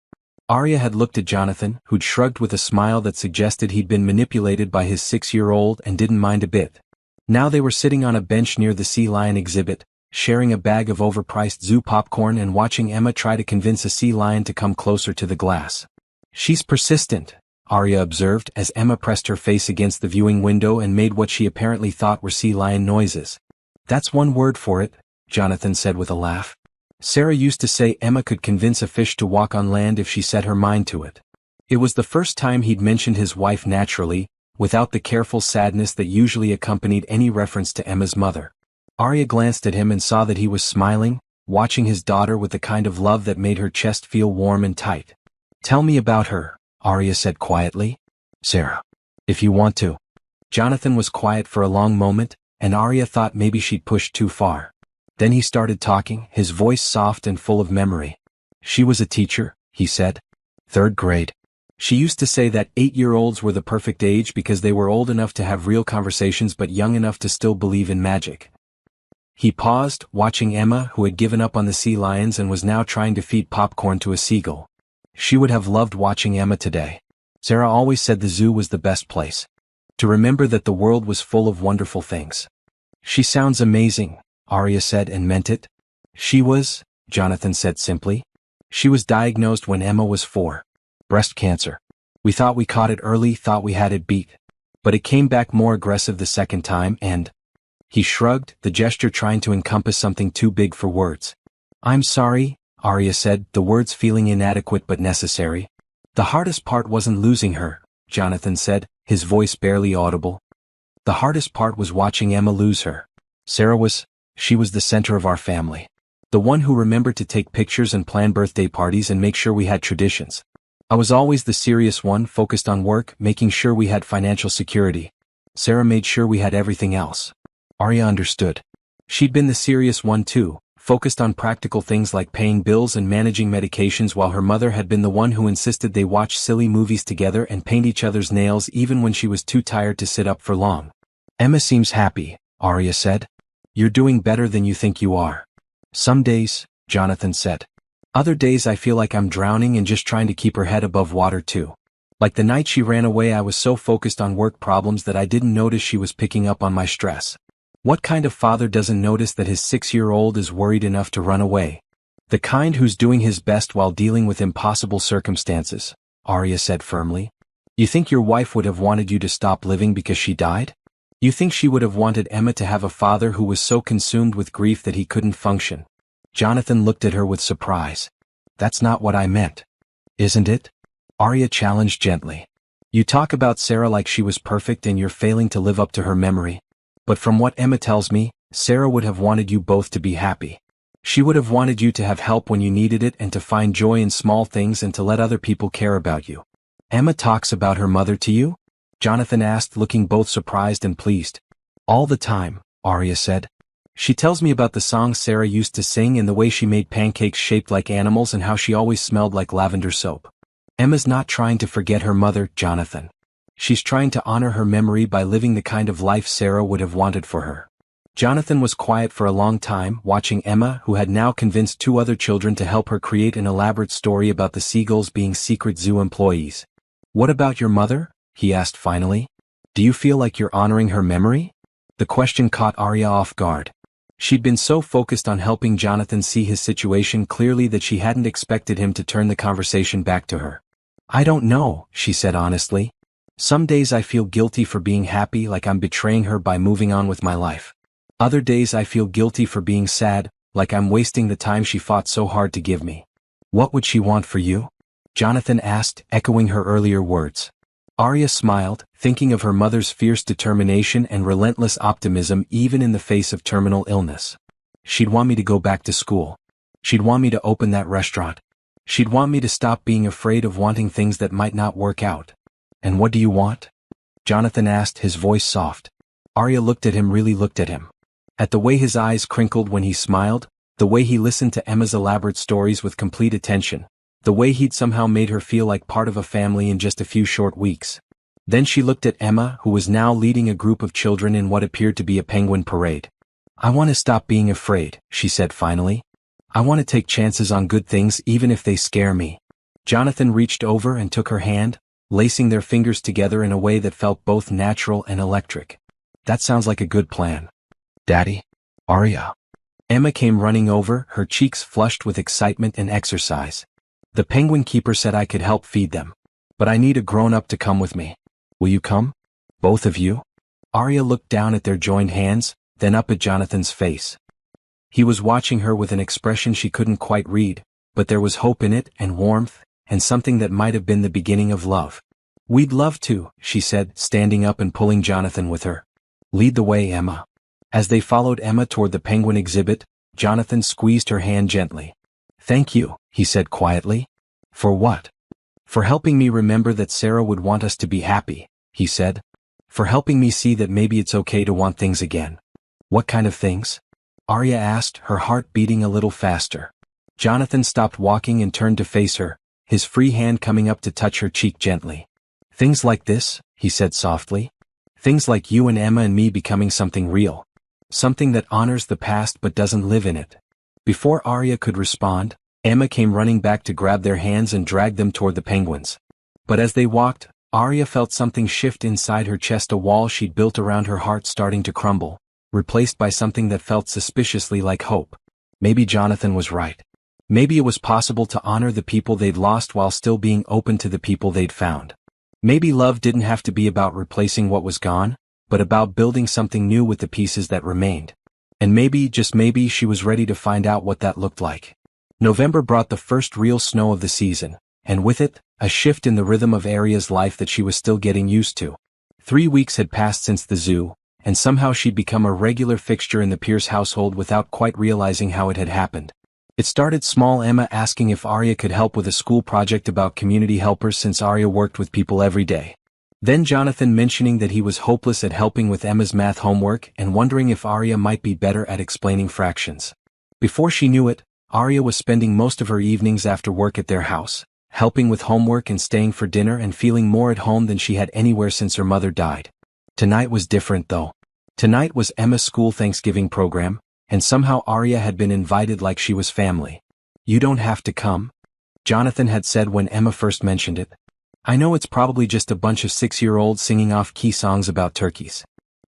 Arya had looked at Jonathan, who'd shrugged with a smile that suggested he'd been manipulated by his 6-year-old and didn't mind a bit. Now they were sitting on a bench near the sea lion exhibit, sharing a bag of overpriced zoo popcorn and watching Emma try to convince a sea lion to come closer to the glass. She's persistent, Arya observed as Emma pressed her face against the viewing window and made what she apparently thought were sea lion noises. That's one word for it, Jonathan said with a laugh. Sarah used to say Emma could convince a fish to walk on land if she set her mind to it. It was the first time he'd mentioned his wife naturally, without the careful sadness that usually accompanied any reference to Emma's mother. Arya glanced at him and saw that he was smiling, watching his daughter with the kind of love that made her chest feel warm and tight. Tell me about her, Arya said quietly. Sarah. If you want to. Jonathan was quiet for a long moment, and Arya thought maybe she'd pushed too far. Then he started talking, his voice soft and full of memory. She was a teacher, he said. 3rd grade. She used to say that 8-year-olds were the perfect age because they were old enough to have real conversations but young enough to still believe in magic. He paused, watching Emma, who had given up on the sea lions and was now trying to feed popcorn to a seagull. She would have loved watching Emma today. Sarah always said the zoo was the best place. To remember that the world was full of wonderful things. She sounds amazing, Arya said, and meant it. She was, Jonathan said simply. She was diagnosed when Emma was 4. Breast cancer. We thought we caught it early, thought we had it beat. But it came back more aggressive the second time and... He shrugged, the gesture trying to encompass something too big for words. I'm sorry, Arya said, the words feeling inadequate but necessary. The hardest part wasn't losing her, Jonathan said, his voice barely audible. The hardest part was watching Emma lose her. She was the center of our family. The one who remembered to take pictures and plan birthday parties and make sure we had traditions. I was always the serious one, focused on work, making sure we had financial security. Sarah made sure we had everything else. Arya understood. She'd been the serious one too, focused on practical things like paying bills and managing medications, while her mother had been the one who insisted they watch silly movies together and paint each other's nails even when she was too tired to sit up for long. Emma seems happy, Arya said. You're doing better than you think you are. Some days, Jonathan said. Other days I feel like I'm drowning and just trying to keep her head above water too. Like the night she ran away, I was so focused on work problems that I didn't notice she was picking up on my stress. What kind of father doesn't notice that his 6-year-old is worried enough to run away? The kind who's doing his best while dealing with impossible circumstances, Arya said firmly. You think your wife would have wanted you to stop living because she died? You think she would have wanted Emma to have a father who was so consumed with grief that he couldn't function? Jonathan looked at her with surprise. That's not what I meant. Isn't it? Arya challenged gently. You talk about Sarah like she was perfect and you're failing to live up to her memory. But from what Emma tells me, Sarah would have wanted you both to be happy. She would have wanted you to have help when you needed it and to find joy in small things and to let other people care about you. Emma talks about her mother to you? Jonathan asked, looking both surprised and pleased. All the time, Arya said. She tells me about the songs Sarah used to sing and the way she made pancakes shaped like animals and how she always smelled like lavender soap. Emma's not trying to forget her mother, Jonathan. She's trying to honor her memory by living the kind of life Sarah would have wanted for her. Jonathan was quiet for a long time, watching Emma, who had now convinced 2 other children to help her create an elaborate story about the seagulls being secret zoo employees. What about your mother? He asked finally. Do you feel like you're honoring her memory? The question caught Arya off guard. She'd been so focused on helping Jonathan see his situation clearly that she hadn't expected him to turn the conversation back to her. I don't know, she said honestly. Some days I feel guilty for being happy, like I'm betraying her by moving on with my life. Other days I feel guilty for being sad, like I'm wasting the time she fought so hard to give me. What would she want for you? Jonathan asked, echoing her earlier words. Arya smiled, thinking of her mother's fierce determination and relentless optimism even in the face of terminal illness. She'd want me to go back to school. She'd want me to open that restaurant. She'd want me to stop being afraid of wanting things that might not work out. And what do you want? Jonathan asked, his voice soft. Arya looked at him, really looked at him. At the way his eyes crinkled when he smiled, the way he listened to Emma's elaborate stories with complete attention, the way he'd somehow made her feel like part of a family in just a few short weeks. Then she looked at Emma, who was now leading a group of children in what appeared to be a penguin parade. I want to stop being afraid, she said finally. I want to take chances on good things even if they scare me. Jonathan reached over and took her hand, lacing their fingers together in a way that felt both natural and electric. That sounds like a good plan. Daddy? Arya. Emma came running over, her cheeks flushed with excitement and exercise. The penguin keeper said I could help feed them. But I need a grown-up to come with me. Will you come? Both of you? Arya looked down at their joined hands, then up at Jonathan's face. He was watching her with an expression she couldn't quite read, but there was hope in it, and warmth, and something that might have been the beginning of love. We'd love to, she said, standing up and pulling Jonathan with her. Lead the way, Emma. As they followed Emma toward the penguin exhibit, Jonathan squeezed her hand gently. Thank you, he said quietly. For what? For helping me remember that Sarah would want us to be happy, he said. For helping me see that maybe it's okay to want things again. What kind of things? Arya asked, her heart beating a little faster. Jonathan stopped walking and turned to face her, his free hand coming up to touch her cheek gently. Things like this, he said softly. Things like you and Emma and me becoming something real. Something that honors the past but doesn't live in it. Before Arya could respond, Emma came running back to grab their hands and drag them toward the penguins. But as they walked, Arya felt something shift inside her chest, a wall she'd built around her heart starting to crumble, replaced by something that felt suspiciously like hope. Maybe Jonathan was right. Maybe it was possible to honor the people they'd lost while still being open to the people they'd found. Maybe love didn't have to be about replacing what was gone, but about building something new with the pieces that remained. And maybe, just maybe, she was ready to find out what that looked like. November brought the first real snow of the season, and with it, a shift in the rhythm of Arya's life that she was still getting used to. 3 weeks had passed since the zoo, and somehow she'd become a regular fixture in the Pierce household without quite realizing how it had happened. It started small, Emma asking if Arya could help with a school project about community helpers since Arya worked with people every day. Then Jonathan mentioning that he was hopeless at helping with Emma's math homework and wondering if Arya might be better at explaining fractions. Before she knew it, Arya was spending most of her evenings after work at their house, helping with homework and staying for dinner and feeling more at home than she had anywhere since her mother died. Tonight was different though. Tonight was Emma's school Thanksgiving program, and somehow Arya had been invited like she was family. You don't have to come, Jonathan had said when Emma first mentioned it. I know it's probably just a bunch of 6-year-olds singing off-key songs about turkeys.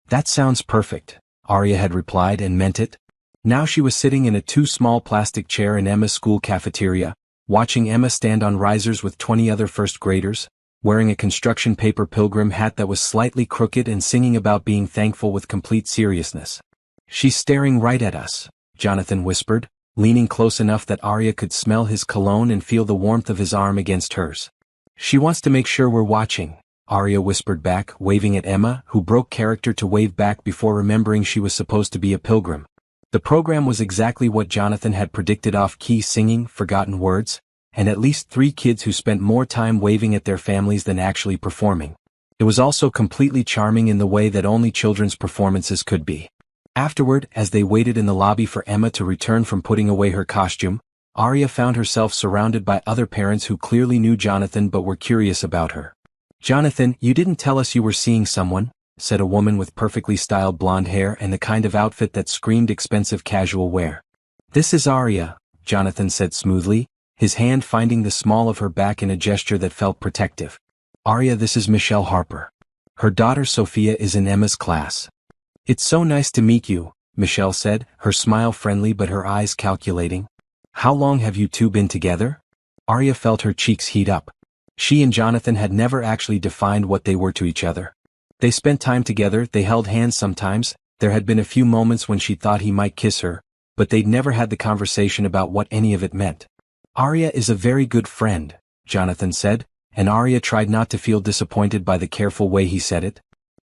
That sounds perfect, Arya had replied and meant it. Now she was sitting in a too small plastic chair in Emma's school cafeteria, watching Emma stand on risers with 20 other first graders, wearing a construction paper pilgrim hat that was slightly crooked and singing about being thankful with complete seriousness. She's staring right at us, Jonathan whispered, leaning close enough that Arya could smell his cologne and feel the warmth of his arm against hers. She wants to make sure we're watching, Arya whispered back, waving at Emma, who broke character to wave back before remembering she was supposed to be a pilgrim. The program was exactly what Jonathan had predicted: off-key singing, forgotten words, and at least 3 kids who spent more time waving at their families than actually performing. It was also completely charming in the way that only children's performances could be. Afterward, as they waited in the lobby for Emma to return from putting away her costume, Arya found herself surrounded by other parents who clearly knew Jonathan but were curious about her. "Jonathan, you didn't tell us you were seeing someone," said a woman with perfectly styled blonde hair and the kind of outfit that screamed expensive casual wear. "This is Arya," Jonathan said smoothly, his hand finding the small of her back in a gesture that felt protective. "Arya, this is Michelle Harper. Her daughter Sophia is in Emma's class." "It's so nice to meet you," Michelle said, her smile friendly but her eyes calculating. "How long have you two been together?" Arya felt her cheeks heat up. She and Jonathan had never actually defined what they were to each other. They spent time together, they held hands sometimes, there had been a few moments when she thought he might kiss her, but they'd never had the conversation about what any of it meant. "Arya is a very good friend," Jonathan said, and Arya tried not to feel disappointed by the careful way he said it.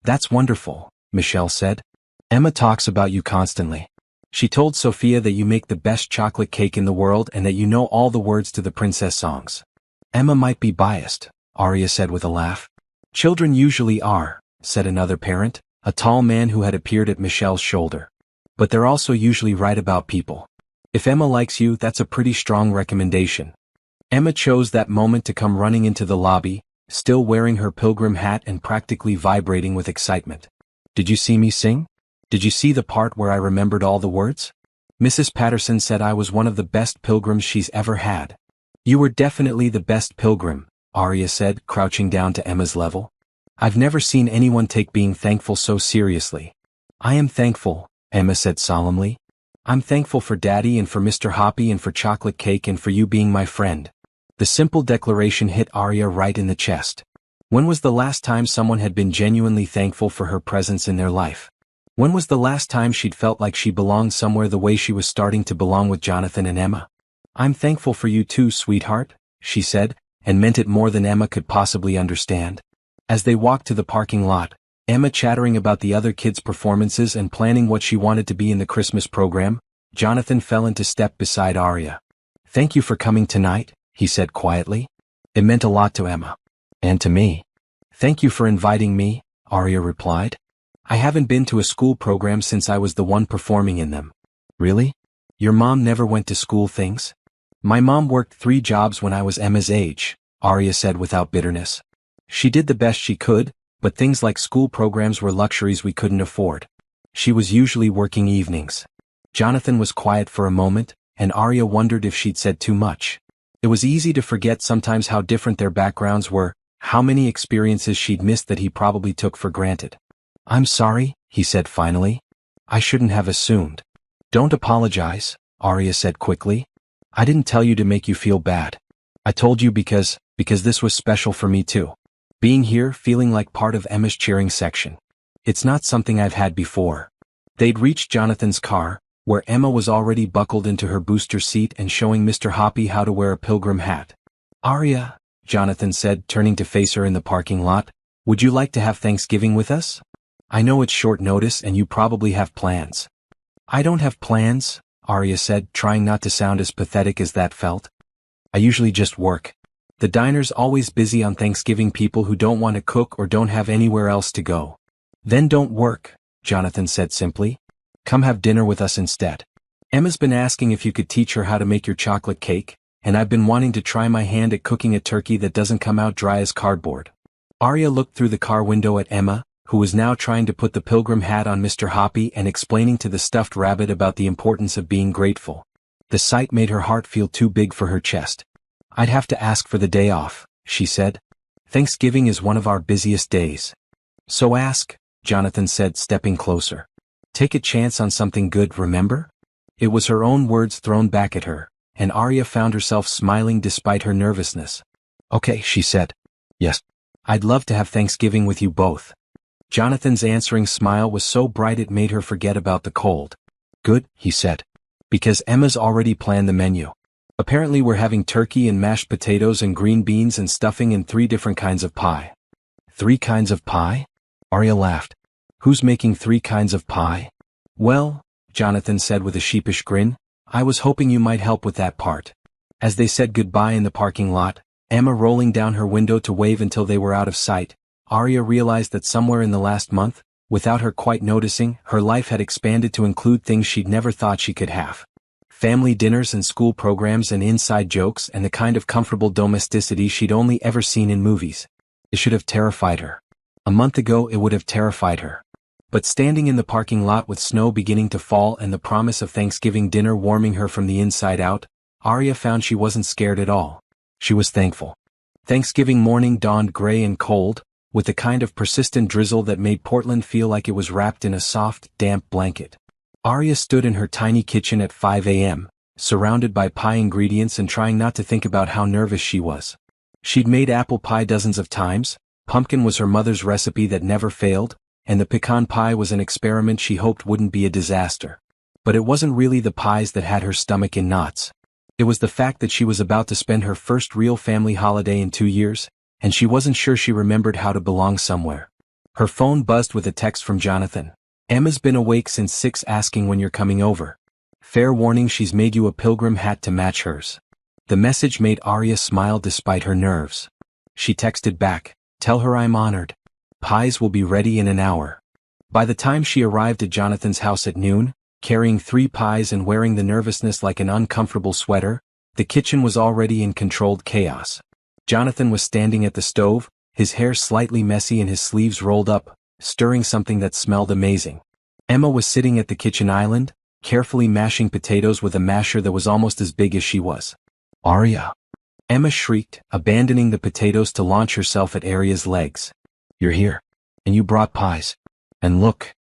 "That's wonderful," Michelle said. "Emma talks about you constantly. She told Sophia that you make the best chocolate cake in the world and that you know all the words to the princess songs." "Emma might be biased," Arya said with a laugh. "Children usually are," said another parent, a tall man who had appeared at Michelle's shoulder. "But they're also usually right about people. If Emma likes you, that's a pretty strong recommendation." Emma chose that moment to come running into the lobby, still wearing her pilgrim hat and practically vibrating with excitement. "Did you see me sing? Did you see the part where I remembered all the words? Mrs. Patterson said I was one of the best pilgrims she's ever had." "You were definitely the best pilgrim," Arya said, crouching down to Emma's level. "I've never seen anyone take being thankful so seriously." "I am thankful," Emma said solemnly. "I'm thankful for Daddy and for Mr. Hoppy and for chocolate cake and for you being my friend." The simple declaration hit Arya right in the chest. When was the last time someone had been genuinely thankful for her presence in their life? When was the last time she'd felt like she belonged somewhere the way she was starting to belong with Jonathan and Emma? "I'm thankful for you too, sweetheart," she said, and meant it more than Emma could possibly understand. As they walked to the parking lot, Emma chattering about the other kids' performances and planning what she wanted to be in the Christmas program, Jonathan fell into step beside Arya. "Thank you for coming tonight," he said quietly. It meant a lot to Emma. "And to me." "Thank you for inviting me," Arya replied. "I haven't been to a school program since I was the one performing in them." "Really? Your mom never went to school things?" "My mom worked 3 jobs when I was Emma's age," Arya said without bitterness. "She did the best she could, but things like school programs were luxuries we couldn't afford. She was usually working evenings." Jonathan was quiet for a moment, and Arya wondered if she'd said too much. It was easy to forget sometimes how different their backgrounds were, how many experiences she'd missed that he probably took for granted. "I'm sorry," he said finally. "I shouldn't have assumed." "Don't apologize," Arya said quickly. "I didn't tell you to make you feel bad. I told you because this was special for me too. Being here, feeling like part of Emma's cheering section. It's not something I've had before." They'd reached Jonathan's car, where Emma was already buckled into her booster seat and showing Mr. Hoppy how to wear a pilgrim hat. "Arya," Jonathan said, turning to face her in the parking lot, "would you like to have Thanksgiving with us? I know it's short notice and you probably have plans." "I don't have plans," Arya said, trying not to sound as pathetic as that felt. "I usually just work. The diner's always busy on Thanksgiving, people who don't want to cook or don't have anywhere else to go." "Then don't work," Jonathan said simply. "Come have dinner with us instead. Emma's been asking if you could teach her how to make your chocolate cake, and I've been wanting to try my hand at cooking a turkey that doesn't come out dry as cardboard." Arya looked through the car window at Emma, who was now trying to put the pilgrim hat on Mr. Hoppy and explaining to the stuffed rabbit about the importance of being grateful. The sight made her heart feel too big for her chest. "I'd have to ask for the day off," she said. Thanksgiving is one of our busiest days. So ask, Jonathan said, stepping closer. Take a chance on something good, remember? It was her own words thrown back at her, and Arya found herself smiling despite her nervousness. Okay, she said. Yes. I'd love to have Thanksgiving with you both. Jonathan's answering smile was so bright it made her forget about the cold. Good, he said. Because Emma's already planned the menu. Apparently we're having turkey and mashed potatoes and green beans and stuffing and 3 different kinds of pie. 3 kinds of pie? Arya laughed. Who's making 3 kinds of pie? Well, Jonathan said with a sheepish grin, I was hoping you might help with that part. As they said goodbye in the parking lot, Emma rolling down her window to wave until they were out of sight, Arya realized that somewhere in the last month, without her quite noticing, her life had expanded to include things she'd never thought she could have. Family dinners and school programs and inside jokes and the kind of comfortable domesticity she'd only ever seen in movies. It should have terrified her. A month ago it would have terrified her. But standing in the parking lot with snow beginning to fall and the promise of Thanksgiving dinner warming her from the inside out, Arya found she wasn't scared at all. She was thankful. Thanksgiving morning dawned gray and cold, with the kind of persistent drizzle that made Portland feel like it was wrapped in a soft, damp blanket. Arya stood in her tiny kitchen at 5 a.m., surrounded by pie ingredients and trying not to think about how nervous she was. She'd made apple pie dozens of times, pumpkin was her mother's recipe that never failed, and the pecan pie was an experiment she hoped wouldn't be a disaster. But it wasn't really the pies that had her stomach in knots. It was the fact that she was about to spend her first real family holiday in 2 years, and she wasn't sure she remembered how to belong somewhere. Her phone buzzed with a text from Jonathan. Emma's been awake since 6 asking when you're coming over. Fair warning, she's made you a pilgrim hat to match hers. The message made Arya smile despite her nerves. She texted back, tell her I'm honored. Pies will be ready in an hour. By the time she arrived at Jonathan's house at noon, carrying 3 pies and wearing the nervousness like an uncomfortable sweater, the kitchen was already in controlled chaos. Jonathan was standing at the stove, his hair slightly messy and his sleeves rolled up, stirring something that smelled amazing. Emma was sitting at the kitchen island, carefully mashing potatoes with a masher that was almost as big as she was. Arya! Emma shrieked, abandoning the potatoes to launch herself at Arya's legs. You're here. And you brought pies. And look.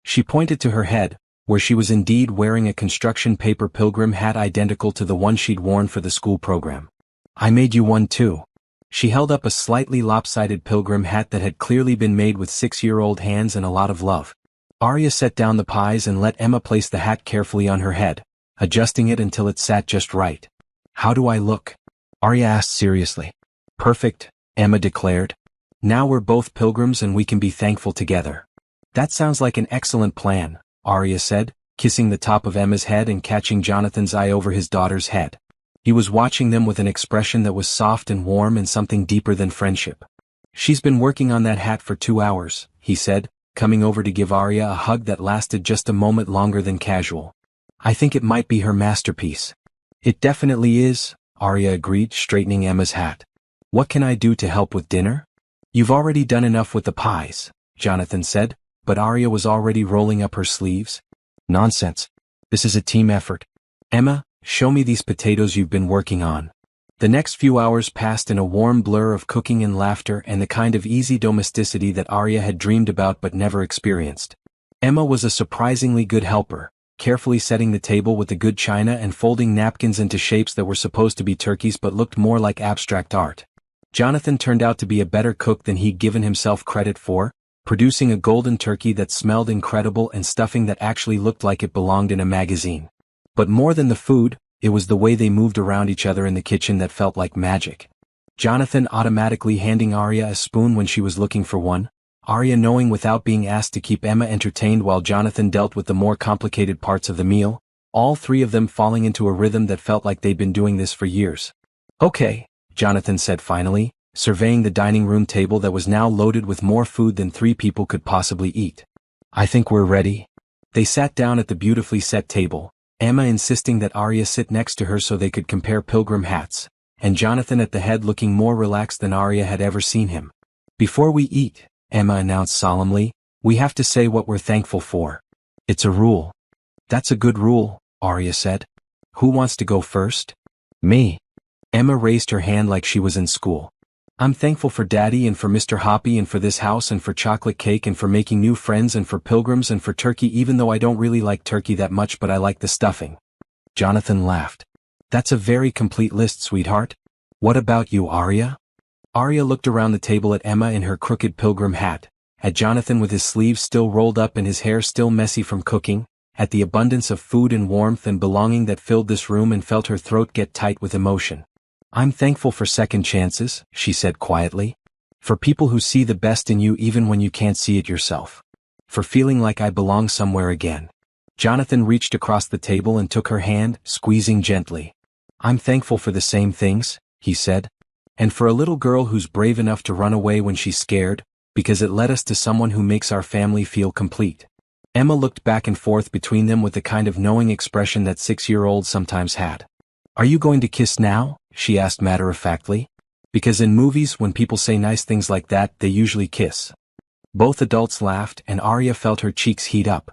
She pointed to her head, where she was indeed wearing a construction paper pilgrim hat identical to the one she'd worn for the school program. I made you one too. She held up a slightly lopsided pilgrim hat that had clearly been made with 6-year-old hands and a lot of love. Arya set down the pies and let Emma place the hat carefully on her head, adjusting it until it sat just right. How do I look? Arya asked seriously. Perfect, Emma declared. Now we're both pilgrims and we can be thankful together. That sounds like an excellent plan, Arya said, kissing the top of Emma's head and catching Jonathan's eye over his daughter's head. He was watching them with an expression that was soft and warm and something deeper than friendship. She's been working on that hat for 2 hours, he said, coming over to give Arya a hug that lasted just a moment longer than casual. I think it might be her masterpiece. It definitely is, Arya agreed, straightening Emma's hat. What can I do to help with dinner? You've already done enough with the pies, Jonathan said, but Arya was already rolling up her sleeves. Nonsense. This is a team effort. Emma, show me these potatoes you've been working on. The next few hours passed in a warm blur of cooking and laughter and the kind of easy domesticity that Arya had dreamed about but never experienced. Emma was a surprisingly good helper, carefully setting the table with the good china and folding napkins into shapes that were supposed to be turkeys but looked more like abstract art. Jonathan turned out to be a better cook than he'd given himself credit for, producing a golden turkey that smelled incredible and stuffing that actually looked like it belonged in a magazine. But more than the food, it was the way they moved around each other in the kitchen that felt like magic. Jonathan automatically handing Arya a spoon when she was looking for one, Arya knowing without being asked to keep Emma entertained while Jonathan dealt with the more complicated parts of the meal, all 3 of them falling into a rhythm that felt like they'd been doing this for years. Okay, Jonathan said finally, surveying the dining room table that was now loaded with more food than 3 people could possibly eat. I think we're ready. They sat down at the beautifully set table, Emma insisting that Arya sit next to her so they could compare pilgrim hats, and Jonathan at the head looking more relaxed than Arya had ever seen him. Before we eat, Emma announced solemnly, we have to say what we're thankful for. It's a rule. That's a good rule, Arya said. Who wants to go first? Me. Emma raised her hand like she was in school. I'm thankful for Daddy and for Mr. Hoppy and for this house and for chocolate cake and for making new friends and for pilgrims and for turkey, even though I don't really like turkey that much, but I like the stuffing." Jonathan laughed. "That's a very complete list, sweetheart. What about you, Arya?" Arya looked around the table at Emma in her crooked pilgrim hat, at Jonathan with his sleeves still rolled up and his hair still messy from cooking, at the abundance of food and warmth and belonging that filled this room, and felt her throat get tight with emotion. "I'm thankful for second chances," she said quietly. "For people who see the best in you even when you can't see it yourself. For feeling like I belong somewhere again." Jonathan reached across the table and took her hand, squeezing gently. "I'm thankful for the same things," he said. "And for a little girl who's brave enough to run away when she's scared, because it led us to someone who makes our family feel complete." Emma looked back and forth between them with the kind of knowing expression that 6-year-olds sometimes had. "Are you going to kiss now?" she asked matter-of-factly. "Because in movies, when people say nice things like that, they usually kiss." Both adults laughed, and Arya felt her cheeks heat up.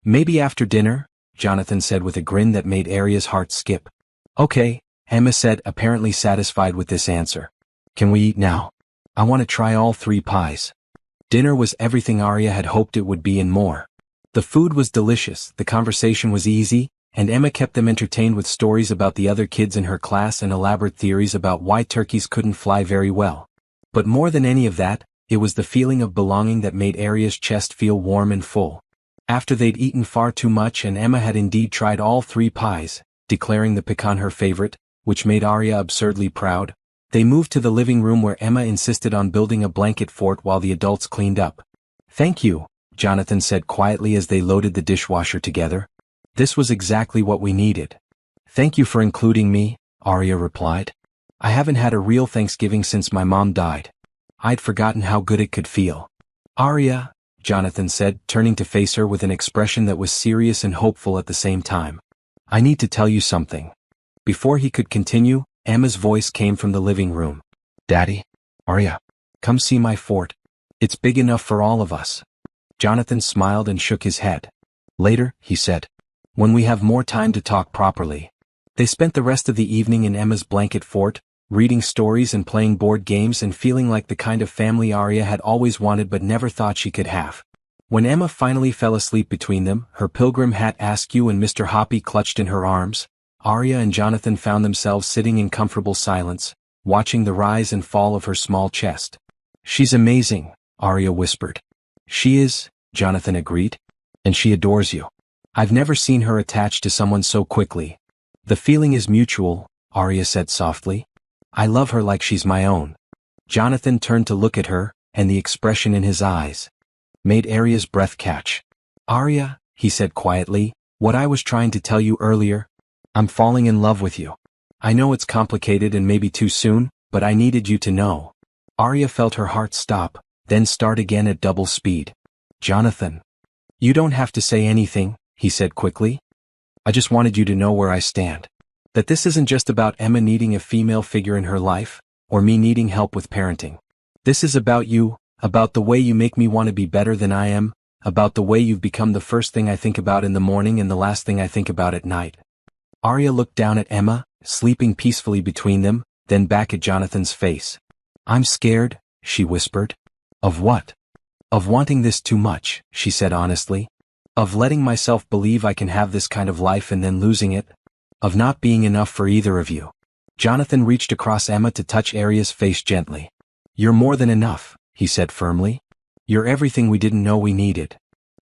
"Maybe after dinner," Jonathan said with a grin that made Arya's heart skip. "Okay," Emma said, apparently satisfied with this answer. "Can we eat now? I want to try all 3 pies." Dinner was everything Arya had hoped it would be and more. The food was delicious, the conversation was easy, and Emma kept them entertained with stories about the other kids in her class and elaborate theories about why turkeys couldn't fly very well. But more than any of that, it was the feeling of belonging that made Arya's chest feel warm and full. After they'd eaten far too much and Emma had indeed tried all 3 pies, declaring the pecan her favorite, which made Arya absurdly proud, they moved to the living room where Emma insisted on building a blanket fort while the adults cleaned up. "Thank you," Jonathan said quietly as they loaded the dishwasher together. "This was exactly what we needed." "Thank you for including me," Arya replied. "I haven't had a real Thanksgiving since my mom died. I'd forgotten how good it could feel." "Arya," Jonathan said, turning to face her with an expression that was serious and hopeful at the same time. "I need to tell you something." Before he could continue, Emma's voice came from the living room. "Daddy, Arya, come see my fort. It's big enough for all of us." Jonathan smiled and shook his head. "Later," he said. "When we have more time to talk properly." They spent the rest of the evening in Emma's blanket fort, reading stories and playing board games and feeling like the kind of family Arya had always wanted but never thought she could have. When Emma finally fell asleep between them, her pilgrim hat askew and Mr. Hoppy clutched in her arms, Arya and Jonathan found themselves sitting in comfortable silence, watching the rise and fall of her small chest. "She's amazing," Arya whispered. "She is," Jonathan agreed. "And she adores you. I've never seen her attached to someone so quickly." "The feeling is mutual," Arya said softly. "I love her like she's my own." Jonathan turned to look at her, and the expression in his eyes made Arya's breath catch. "Arya," he said quietly, "what I was trying to tell you earlier, I'm falling in love with you. I know it's complicated and maybe too soon, but I needed you to know." Arya felt her heart stop, then start again at double speed. "Jonathan, you don't have to say anything," he said quickly. "I just wanted you to know where I stand. That this isn't just about Emma needing a female figure in her life, or me needing help with parenting. This is about you, about the way you make me want to be better than I am, about the way you've become the first thing I think about in the morning and the last thing I think about at night." Arya looked down at Emma, sleeping peacefully between them, then back at Jonathan's face. "I'm scared," she whispered. "Of what?" "Of wanting this too much," she said honestly. "Of letting myself believe I can have this kind of life and then losing it. Of not being enough for either of you." Jonathan reached across Emma to touch Arya's face gently. "You're more than enough," he said firmly. "You're everything we didn't know we needed."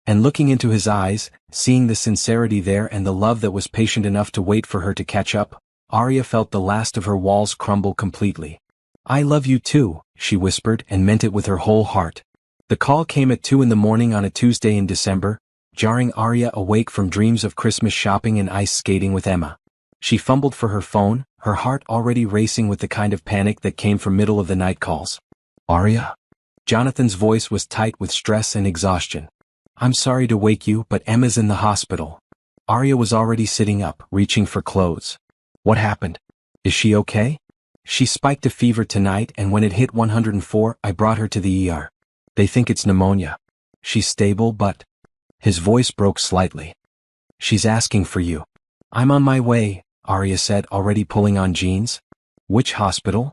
And looking into his eyes, seeing the sincerity there and the love that was patient enough to wait for her to catch up, Arya felt the last of her walls crumble completely. "I love you too," she whispered and meant it with her whole heart. The call came at 2 in the morning on a Tuesday in December, jarring Arya awake from dreams of Christmas shopping and ice skating with Emma. She fumbled for her phone, her heart already racing with the kind of panic that came from middle-of-the-night calls. "Arya?" Jonathan's voice was tight with stress and exhaustion. "I'm sorry to wake you, but Emma's in the hospital." Arya was already sitting up, reaching for clothes. "What happened? Is she okay?" "She spiked a fever tonight and when it hit 104, I brought her to the ER. They think it's pneumonia. She's stable but..." His voice broke slightly. "She's asking for you." "I'm on my way," Arya said, already pulling on jeans. "Which hospital?"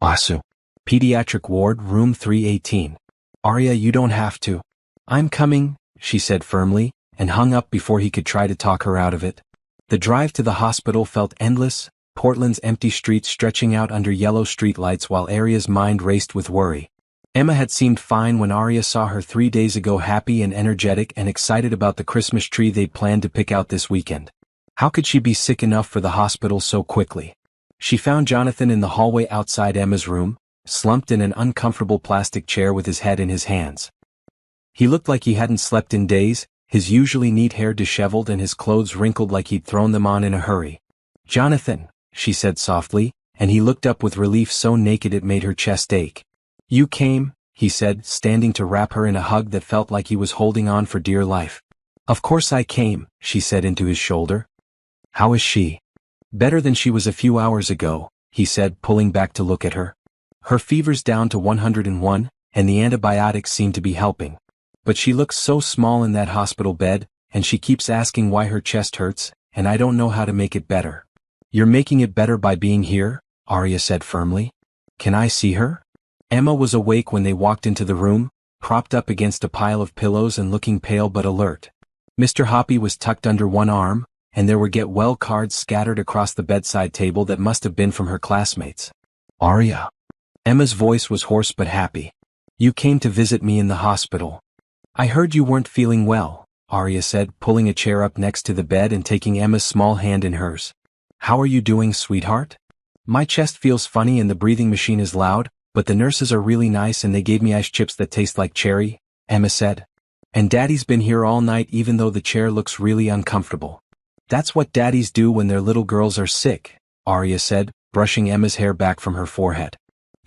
"Asu." Pediatric Ward, Room 318. Arya, you don't have to. I'm coming, she said firmly, and hung up before he could try to talk her out of it. The drive to the hospital felt endless, Portland's empty streets stretching out under yellow streetlights while Arya's mind raced with worry. Emma had seemed fine when Arya saw her 3 days ago, happy and energetic and excited about the Christmas tree they'd planned to pick out this weekend. How could she be sick enough for the hospital so quickly? She found Jonathan in the hallway outside Emma's room, slumped in an uncomfortable plastic chair with his head in his hands. He looked like he hadn't slept in days, his usually neat hair disheveled and his clothes wrinkled like he'd thrown them on in a hurry. "Jonathan," she said softly, and he looked up with relief so naked it made her chest ache. "You came," he said, standing to wrap her in a hug that felt like he was holding on for dear life. "Of course I came," she said into his shoulder. "How is she?" "Better than she was a few hours ago," he said, pulling back to look at her. "Her fever's down to 101, and the antibiotics seem to be helping. But she looks so small in that hospital bed, and she keeps asking why her chest hurts, and I don't know how to make it better." "You're making it better by being here," Arya said firmly. "Can I see her?" Emma was awake when they walked into the room, propped up against a pile of pillows and looking pale but alert. Mr. Hoppy was tucked under one arm, and there were get well cards scattered across the bedside table that must have been from her classmates. "Arya." Emma's voice was hoarse but happy. "You came to visit me in the hospital." "I heard you weren't feeling well," Arya said, pulling a chair up next to the bed and taking Emma's small hand in hers. "How are you doing, sweetheart?" "My chest feels funny and the breathing machine is loud, but the nurses are really nice and they gave me ice chips that taste like cherry," Emma said. "And Daddy's been here all night even though the chair looks really uncomfortable." "That's what daddies do when their little girls are sick," Arya said, brushing Emma's hair back from her forehead.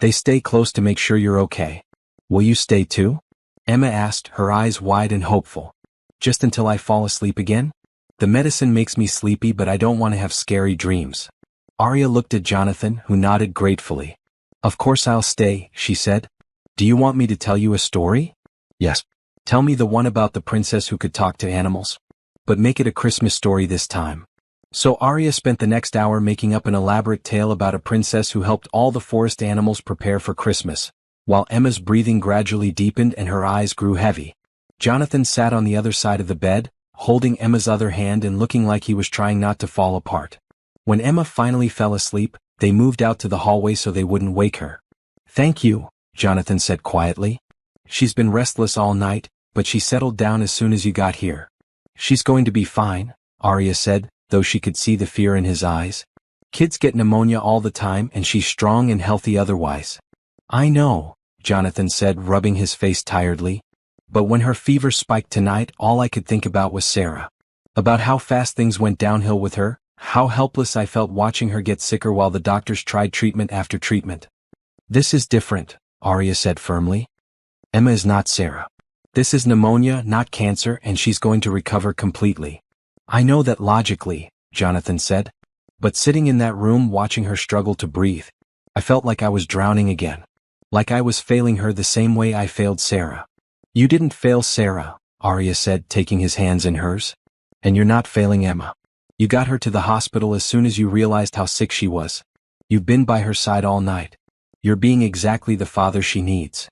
"They stay close to make sure you're okay." "Will you stay too?" Emma asked, her eyes wide and hopeful. "Just until I fall asleep again? The medicine makes me sleepy but I don't want to have scary dreams." Arya looked at Jonathan, who nodded gratefully. "Of course I'll stay," she said. "Do you want me to tell you a story?" "Yes. Tell me the one about the princess who could talk to animals. But make it a Christmas story this time." So Arya spent the next hour making up an elaborate tale about a princess who helped all the forest animals prepare for Christmas, while Emma's breathing gradually deepened and her eyes grew heavy. Jonathan sat on the other side of the bed, holding Emma's other hand and looking like he was trying not to fall apart. When Emma finally fell asleep, they moved out to the hallway so they wouldn't wake her. "Thank you," Jonathan said quietly. "She's been restless all night, but she settled down as soon as you got here." "She's going to be fine," Arya said, though she could see the fear in his eyes. "Kids get pneumonia all the time and she's strong and healthy otherwise." "I know," Jonathan said, rubbing his face tiredly. "But when her fever spiked tonight, all I could think about was Sarah. About how fast things went downhill with her, how helpless I felt watching her get sicker while the doctors tried treatment after treatment." "This is different," Arya said firmly. "Emma is not Sarah. This is pneumonia, not cancer, and she's going to recover completely." "I know that logically," Jonathan said. "But sitting in that room watching her struggle to breathe, I felt like I was drowning again. Like I was failing her the same way I failed Sarah." "You didn't fail Sarah," Arya said, taking his hands in hers. "And you're not failing Emma. You got her to the hospital as soon as you realized how sick she was. You've been by her side all night. You're being exactly the father she needs."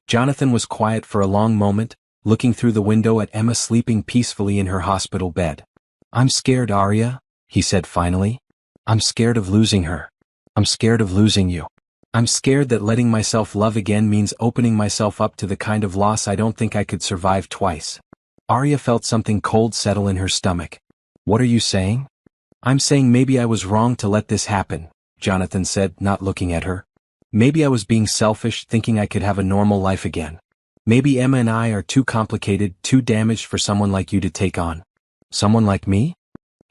Jonathan was quiet for a long moment, looking through the window at Emma sleeping peacefully in her hospital bed. "I'm scared, Arya," he said finally. "I'm scared of losing her. I'm scared of losing you. I'm scared that letting myself love again means opening myself up to the kind of loss I don't think I could survive twice." Arya felt something cold settle in her stomach. "What are you saying?" "I'm saying maybe I was wrong to let this happen," Jonathan said, not looking at her. "Maybe I was being selfish, thinking I could have a normal life again. Maybe Emma and I are too complicated, too damaged for someone like you to take on." "Someone like me?"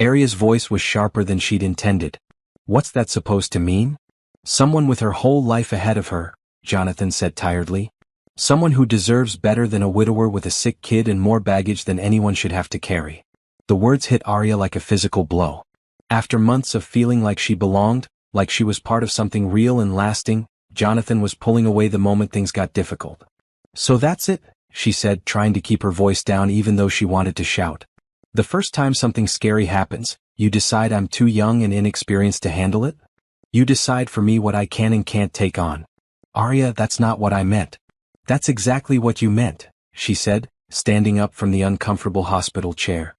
Arya's voice was sharper than she'd intended. "What's that supposed to mean?" "Someone with her whole life ahead of her," Jonathan said tiredly. "Someone who deserves better than a widower with a sick kid and more baggage than anyone should have to carry." The words hit Arya like a physical blow. After months of feeling like she belonged, like she was part of something real and lasting, Jonathan was pulling away the moment things got difficult. "So that's it," she said, trying to keep her voice down even though she wanted to shout. "The first time something scary happens, you decide I'm too young and inexperienced to handle it? You decide for me what I can and can't take on." Arya, that's not what I meant. That's exactly what you meant, she said, standing up from the uncomfortable hospital chair.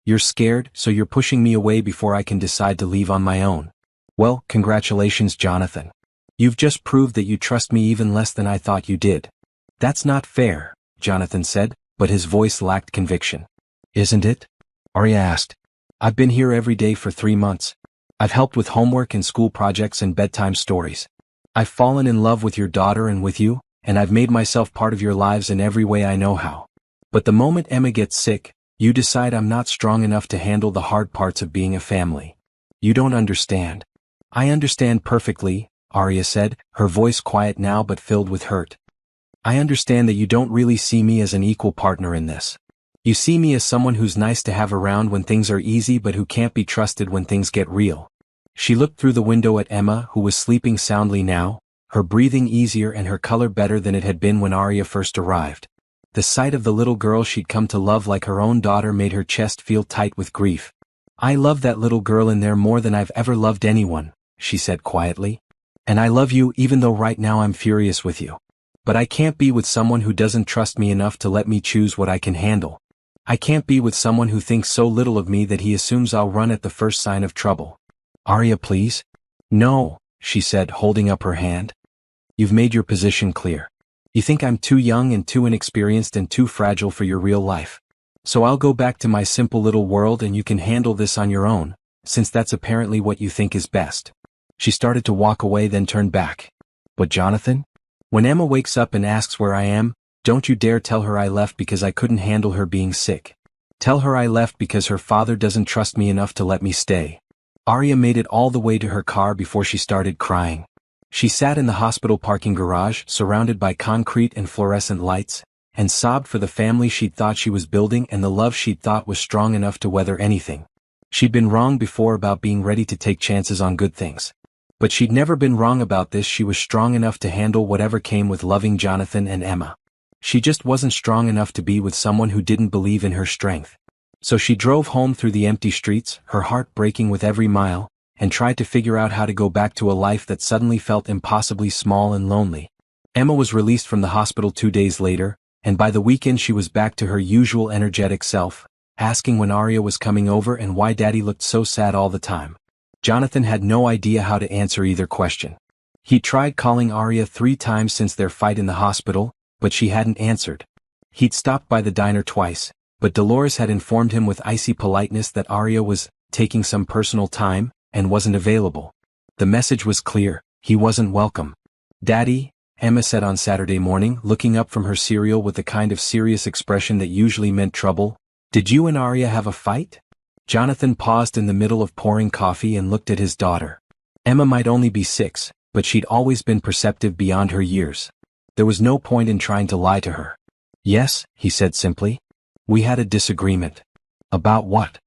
You're scared, so you're pushing me away before I can decide to leave on my own. Well, congratulations, Jonathan. You've just proved that you trust me even less than I thought you did. That's not fair, Jonathan said, but his voice lacked conviction. Isn't it? Arya asked. I've been here every day for 3 months. I've helped with homework and school projects and bedtime stories. I've fallen in love with your daughter and with you, and I've made myself part of your lives in every way I know how. But the moment Emma gets sick, you decide I'm not strong enough to handle the hard parts of being a family. You don't understand. I understand perfectly, Arya said, her voice quiet now but filled with hurt. I understand that you don't really see me as an equal partner in this. You see me as someone who's nice to have around when things are easy but who can't be trusted when things get real. She looked through the window at Emma, who was sleeping soundly now, her breathing easier and her color better than it had been when Arya first arrived. The sight of the little girl she'd come to love like her own daughter made her chest feel tight with grief. I love that little girl in there more than I've ever loved anyone, she said quietly. And I love you even though right now I'm furious with you. But I can't be with someone who doesn't trust me enough to let me choose what I can handle. I can't be with someone who thinks so little of me that he assumes I'll run at the first sign of trouble. Arya, please? No, she said, holding up her hand. You've made your position clear. You think I'm too young and too inexperienced and too fragile for your real life. So I'll go back to my simple little world and you can handle this on your own, since that's apparently what you think is best. She started to walk away, then turned back. But Jonathan? When Emma wakes up and asks where I am, don't you dare tell her I left because I couldn't handle her being sick. Tell her I left because her father doesn't trust me enough to let me stay. Arya made it all the way to her car before she started crying. She sat in the hospital parking garage, surrounded by concrete and fluorescent lights, and sobbed for the family she'd thought she was building and the love she'd thought was strong enough to weather anything. She'd been wrong before about being ready to take chances on good things. But she'd never been wrong about this. She was strong enough to handle whatever came with loving Jonathan and Emma. She just wasn't strong enough to be with someone who didn't believe in her strength. So she drove home through the empty streets, her heart breaking with every mile, and tried to figure out how to go back to a life that suddenly felt impossibly small and lonely. Emma was released from the hospital 2 days later, and by the weekend she was back to her usual energetic self, asking when Arya was coming over and why Daddy looked so sad all the time. Jonathan had no idea how to answer either question. He tried calling Arya 3 times since their fight in the hospital, but she hadn't answered. He'd stopped by the diner twice, but Dolores had informed him with icy politeness that Arya was taking some personal time and wasn't available. The message was clear: he wasn't welcome. Daddy, Emma said on Saturday morning, looking up from her cereal with the kind of serious expression that usually meant trouble, did you and Arya have a fight? Jonathan paused in the middle of pouring coffee and looked at his daughter. Emma might only be 6, but she'd always been perceptive beyond her years. There was no point in trying to lie to her. Yes, he said simply. We had a disagreement. About what?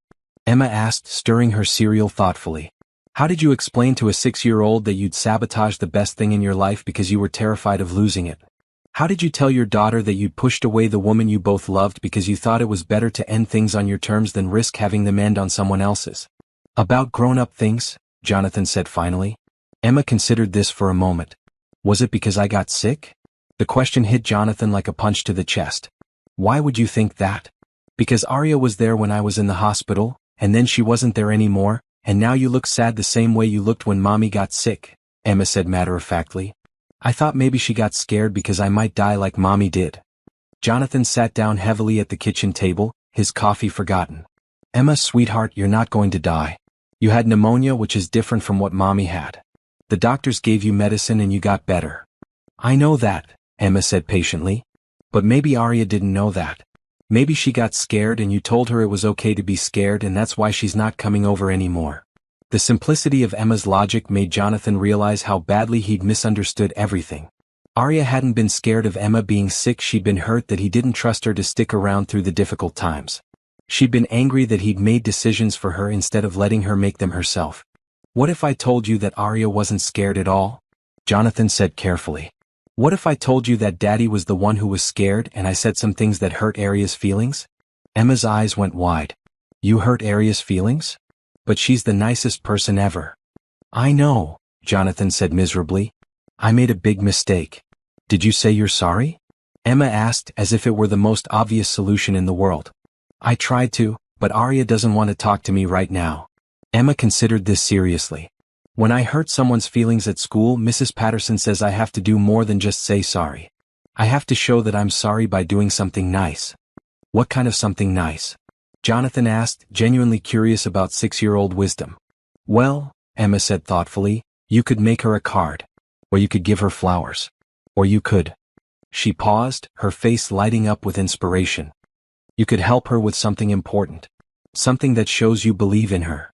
Emma asked, stirring her cereal thoughtfully. How did you explain to a 6-year-old that you'd sabotage the best thing in your life because you were terrified of losing it? How did you tell your daughter that you'd pushed away the woman you both loved because you thought it was better to end things on your terms than risk having them end on someone else's? About grown-up things, Jonathan said finally. Emma considered this for a moment. Was it because I got sick? The question hit Jonathan like a punch to the chest. Why would you think that? Because Arya was there when I was in the hospital, and then she wasn't there anymore, and now you look sad the same way you looked when Mommy got sick, Emma said matter-of-factly. I thought maybe she got scared because I might die like Mommy did. Jonathan sat down heavily at the kitchen table, his coffee forgotten. Emma, sweetheart, you're not going to die. You had pneumonia, which is different from what Mommy had. The doctors gave you medicine and you got better. I know that, Emma said patiently. But maybe Arya didn't know that. Maybe she got scared and you told her it was okay to be scared and that's why she's not coming over anymore. The simplicity of Emma's logic made Jonathan realize how badly he'd misunderstood everything. Arya hadn't been scared of Emma being sick, she'd been hurt that he didn't trust her to stick around through the difficult times. She'd been angry that he'd made decisions for her instead of letting her make them herself. What if I told you that Arya wasn't scared at all? Jonathan said carefully. What if I told you that Daddy was the one who was scared and I said some things that hurt Arya's feelings? Emma's eyes went wide. You hurt Arya's feelings? But she's the nicest person ever. I know, Jonathan said miserably. I made a big mistake. Did you say you're sorry? Emma asked as if it were the most obvious solution in the world. I tried to, but Arya doesn't want to talk to me right now. Emma considered this seriously. When I hurt someone's feelings at school, Mrs. Patterson says I have to do more than just say sorry. I have to show that I'm sorry by doing something nice. What kind of something nice? Jonathan asked, genuinely curious about 6-year-old wisdom. Well, Emma said thoughtfully, you could make her a card. Or you could give her flowers. Or you could. She paused, her face lighting up with inspiration. You could help her with something important. Something that shows you believe in her.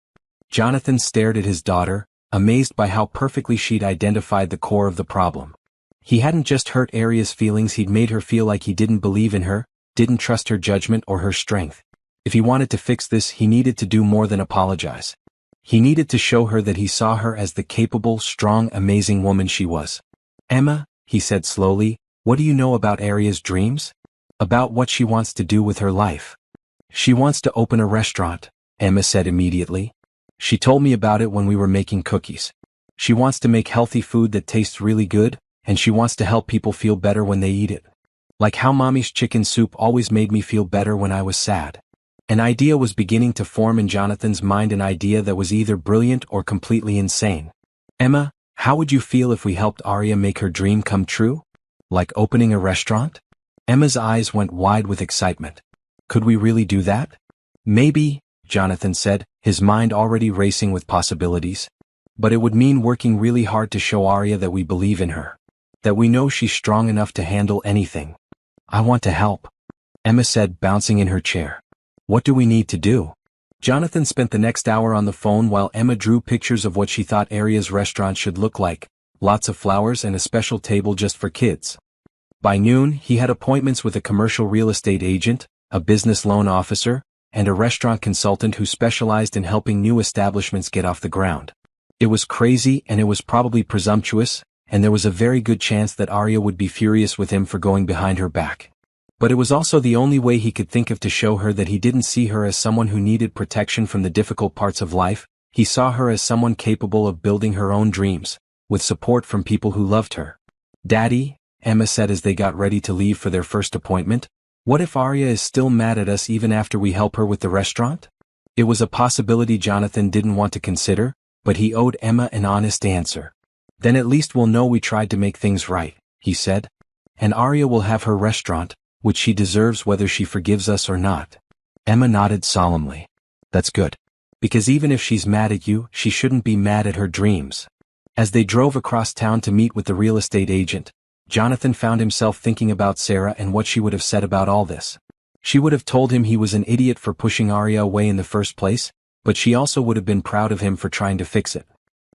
Jonathan stared at his daughter, amazed by how perfectly she'd identified the core of the problem. He hadn't just hurt Arya's feelings, he'd made her feel like he didn't believe in her, didn't trust her judgment or her strength. If he wanted to fix this, he needed to do more than apologize. He needed to show her that he saw her as the capable, strong, amazing woman she was. Emma, he said slowly, what do you know about Arya's dreams? About what she wants to do with her life? She wants to open a restaurant, Emma said immediately. She told me about it when we were making cookies. She wants to make healthy food that tastes really good, and she wants to help people feel better when they eat it. Like how Mommy's chicken soup always made me feel better when I was sad. An idea was beginning to form in Jonathan's mind, an idea that was either brilliant or completely insane. Emma, how would you feel if we helped Arya make her dream come true? Like opening a restaurant? Emma's eyes went wide with excitement. Could we really do that? Maybe, Jonathan said, his mind already racing with possibilities. But it would mean working really hard to show Arya that we believe in her. That we know she's strong enough to handle anything. I want to help, Emma said, bouncing in her chair. What do we need to do? Jonathan spent the next hour on the phone while Emma drew pictures of what she thought Arya's restaurant should look like, lots of flowers and a special table just for kids. By noon, he had appointments with a commercial real estate agent, a business loan officer, and a restaurant consultant who specialized in helping new establishments get off the ground. It was crazy and it was probably presumptuous, and there was a very good chance that Arya would be furious with him for going behind her back. But it was also the only way he could think of to show her that he didn't see her as someone who needed protection from the difficult parts of life. He saw her as someone capable of building her own dreams, with support from people who loved her. Daddy, Emma said as they got ready to leave for their first appointment, what if Arya is still mad at us even after we help her with the restaurant? It was a possibility Jonathan didn't want to consider, but he owed Emma an honest answer. Then at least we'll know we tried to make things right, he said. And Arya will have her restaurant, which she deserves whether she forgives us or not. Emma nodded solemnly. That's good. Because even if she's mad at you, she shouldn't be mad at her dreams. As they drove across town to meet with the real estate agent, Jonathan found himself thinking about Sarah and what she would have said about all this. She would have told him he was an idiot for pushing Arya away in the first place, but she also would have been proud of him for trying to fix it.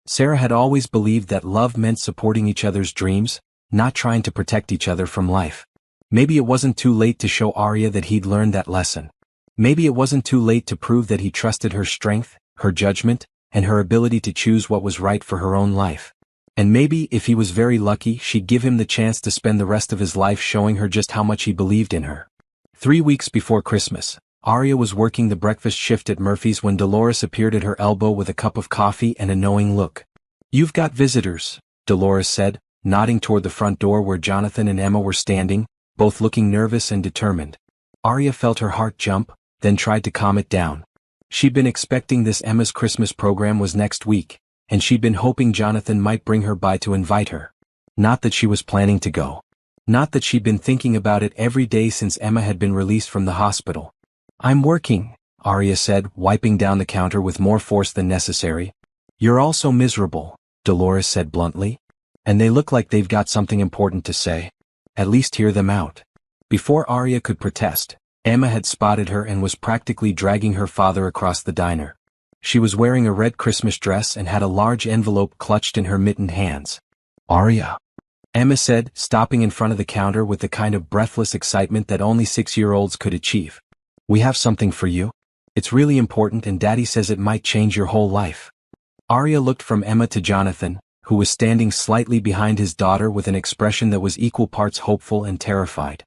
Sarah had always believed that love meant supporting each other's dreams, not trying to protect each other from life. Maybe it wasn't too late to show Arya that he'd learned that lesson. Maybe it wasn't too late to prove that he trusted her strength, her judgment, and her ability to choose what was right for her own life. And maybe, if he was very lucky, she'd give him the chance to spend the rest of his life showing her just how much he believed in her. 3 weeks before Christmas, Arya was working the breakfast shift at Murphy's when Dolores appeared at her elbow with a cup of coffee and a knowing look. You've got visitors, Dolores said, nodding toward the front door where Jonathan and Emma were standing, both looking nervous and determined. Arya felt her heart jump, then tried to calm it down. She'd been expecting this. Emma's Christmas program was next week, and she'd been hoping Jonathan might bring her by to invite her. Not that she was planning to go. Not that she'd been thinking about it every day since Emma had been released from the hospital. I'm working, Arya said, wiping down the counter with more force than necessary. You're all so miserable, Dolores said bluntly. And they look like they've got something important to say. At least hear them out. Before Arya could protest, Emma had spotted her and was practically dragging her father across the diner. She was wearing a red Christmas dress and had a large envelope clutched in her mittened hands. Arya, Emma said, stopping in front of the counter with the kind of breathless excitement that only 6-year-olds could achieve. We have something for you. It's really important and Daddy says it might change your whole life. Arya looked from Emma to Jonathan, who was standing slightly behind his daughter with an expression that was equal parts hopeful and terrified.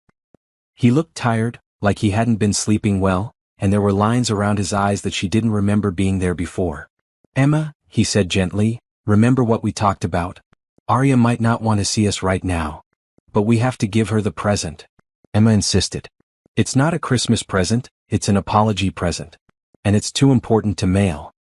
He looked tired, like he hadn't been sleeping well, and there were lines around his eyes that she didn't remember being there before. Emma, he said gently, remember what we talked about? Arya might not want to see us right now. But we have to give her the present. Emma insisted. It's not a Christmas present, it's an apology present. And it's too important to mail.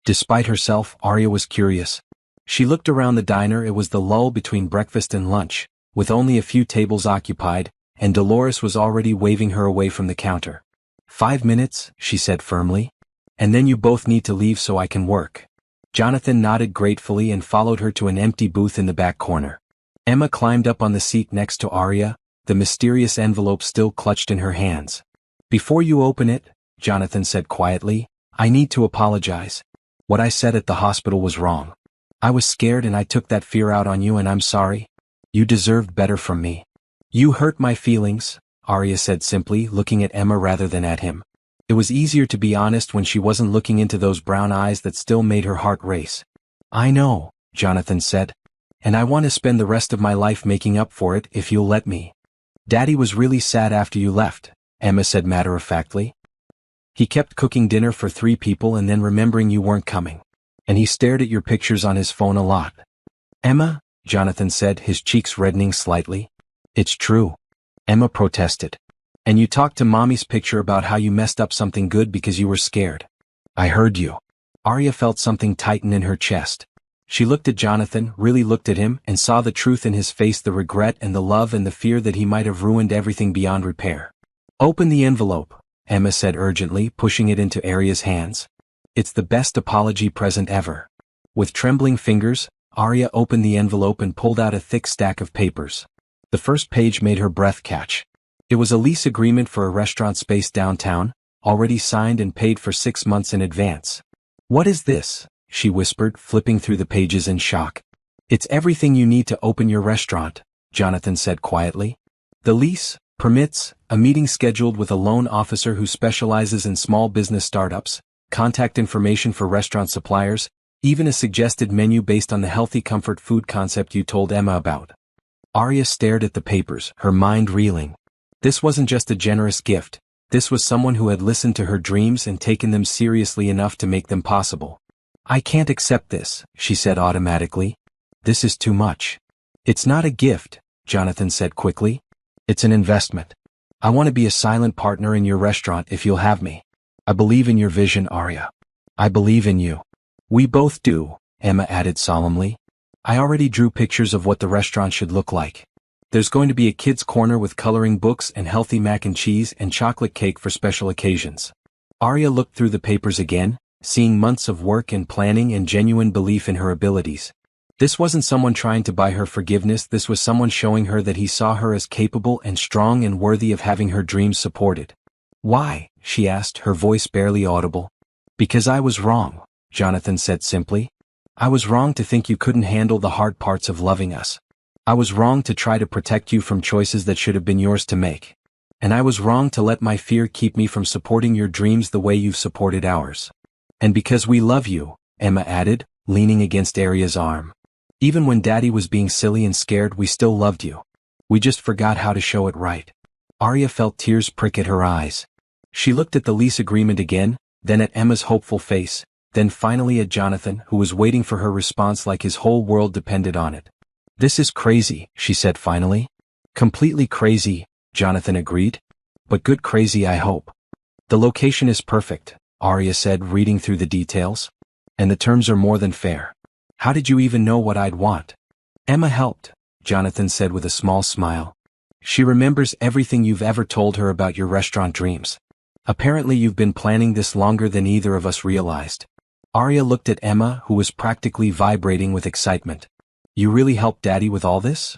Despite herself, Arya was curious. She looked around the diner. It was the lull between breakfast and lunch, with only a few tables occupied, and Dolores was already waving her away from the counter. 5 minutes, she said firmly. And then you both need to leave so I can work. Jonathan nodded gratefully and followed her to an empty booth in the back corner. Emma climbed up on the seat next to Arya, the mysterious envelope still clutched in her hands. Before you open it, Jonathan said quietly, I need to apologize. What I said at the hospital was wrong. I was scared and I took that fear out on you and I'm sorry. You deserved better from me. You hurt my feelings, Arya said simply, looking at Emma rather than at him. It was easier to be honest when she wasn't looking into those brown eyes that still made her heart race. I know, Jonathan said. And I want to spend the rest of my life making up for it if you'll let me. Daddy was really sad after you left, Emma said matter-of-factly. He kept cooking dinner for 3 people and then remembering you weren't coming. And he stared at your pictures on his phone a lot. Emma, Jonathan said, his cheeks reddening slightly. It's true. Emma protested. And you talked to Mommy's picture about how you messed up something good because you were scared. I heard you. Arya felt something tighten in her chest. She looked at Jonathan, really looked at him, and saw the truth in his face, the regret and the love and the fear that he might have ruined everything beyond repair. Open the envelope, Emma said urgently, pushing it into Arya's hands. It's the best apology present ever. With trembling fingers, Arya opened the envelope and pulled out a thick stack of papers. The first page made her breath catch. It was a lease agreement for a restaurant space downtown, already signed and paid for 6 months in advance. What is this? She whispered, flipping through the pages in shock. It's everything you need to open your restaurant, Jonathan said quietly. The lease, permits, a meeting scheduled with a loan officer who specializes in small business startups, contact information for restaurant suppliers, even a suggested menu based on the healthy comfort food concept you told Emma about. Arya stared at the papers, her mind reeling. This wasn't just a generous gift, this was someone who had listened to her dreams and taken them seriously enough to make them possible. I can't accept this, she said automatically. This is too much. It's not a gift, Jonathan said quickly. It's an investment. I want to be a silent partner in your restaurant if you'll have me. I believe in your vision, Arya. I believe in you. We both do, Emma added solemnly. I already drew pictures of what the restaurant should look like. There's going to be a kids' corner with coloring books and healthy mac and cheese and chocolate cake for special occasions. Arya looked through the papers again, seeing months of work and planning and genuine belief in her abilities. This wasn't someone trying to buy her forgiveness, this was someone showing her that he saw her as capable and strong and worthy of having her dreams supported. Why? She asked, her voice barely audible. Because I was wrong, Jonathan said simply. I was wrong to think you couldn't handle the hard parts of loving us. I was wrong to try to protect you from choices that should have been yours to make. And I was wrong to let my fear keep me from supporting your dreams the way you've supported ours. And because we love you, Emma added, leaning against Arya's arm. Even when Daddy was being silly and scared, we still loved you. We just forgot how to show it right. Arya felt tears prick at her eyes. She looked at the lease agreement again, then at Emma's hopeful face, then finally at Jonathan, who was waiting for her response like his whole world depended on it. This is crazy, she said finally. Completely crazy, Jonathan agreed. But good crazy, I hope. The location is perfect, Arya said, reading through the details. And the terms are more than fair. How did you even know what I'd want? Emma helped, Jonathan said with a small smile. She remembers everything you've ever told her about your restaurant dreams. Apparently you've been planning this longer than either of us realized. Arya looked at Emma, who was practically vibrating with excitement. You really helped Daddy with all this?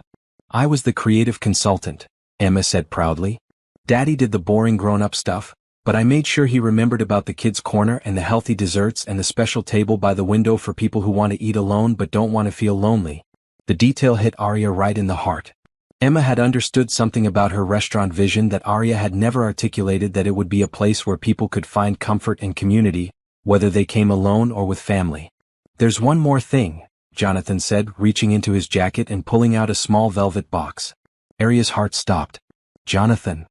I was the creative consultant, Emma said proudly. Daddy did the boring grown-up stuff, but I made sure he remembered about the kids' corner and the healthy desserts and the special table by the window for people who want to eat alone but don't want to feel lonely. The detail hit Arya right in the heart. Emma had understood something about her restaurant vision that Arya had never articulated, that it would be a place where people could find comfort and community, whether they came alone or with family. There's one more thing, Jonathan said, reaching into his jacket and pulling out a small velvet box. Arya's heart stopped. Jonathan.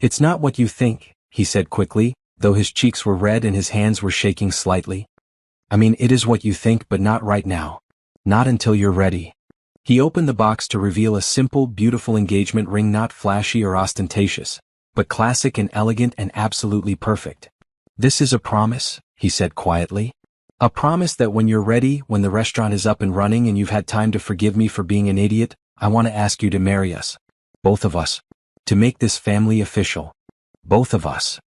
It's not what you think, he said quickly, though his cheeks were red and his hands were shaking slightly. I mean, it is what you think, but not right now. Not until you're ready. He opened the box to reveal a simple, beautiful engagement ring, not flashy or ostentatious, but classic and elegant and absolutely perfect. "This is a promise," he said quietly. "A promise that when you're ready, when the restaurant is up and running and you've had time to forgive me for being an idiot, I want to ask you to marry us. Both of us. To make this family official." "Both of us?"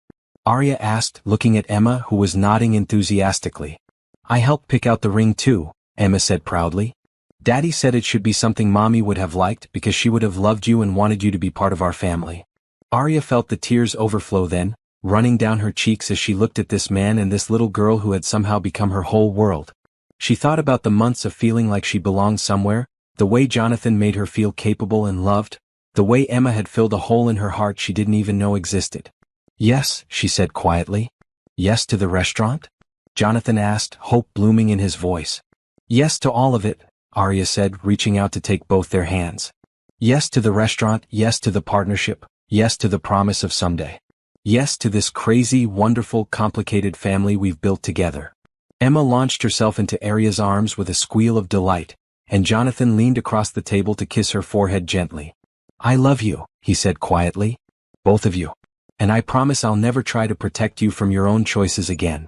Arya asked, looking at Emma, who was nodding enthusiastically. "I helped pick out the ring too," Emma said proudly. "Daddy said it should be something Mommy would have liked because she would have loved you and wanted you to be part of our family." Arya felt the tears overflow then, running down her cheeks as she looked at this man and this little girl who had somehow become her whole world. She thought about the months of feeling like she belonged somewhere, the way Jonathan made her feel capable and loved, the way Emma had filled a hole in her heart she didn't even know existed. "Yes," she said quietly. "Yes to the restaurant?" Jonathan asked, hope blooming in his voice. "Yes to all of it," Arya said, reaching out to take both their hands. "Yes to the restaurant, yes to the partnership, yes to the promise of someday. Yes to this crazy, wonderful, complicated family we've built together." Emma launched herself into Arya's arms with a squeal of delight, and Jonathan leaned across the table to kiss her forehead gently. "I love you," he said quietly. "Both of you. And I promise I'll never try to protect you from your own choices again."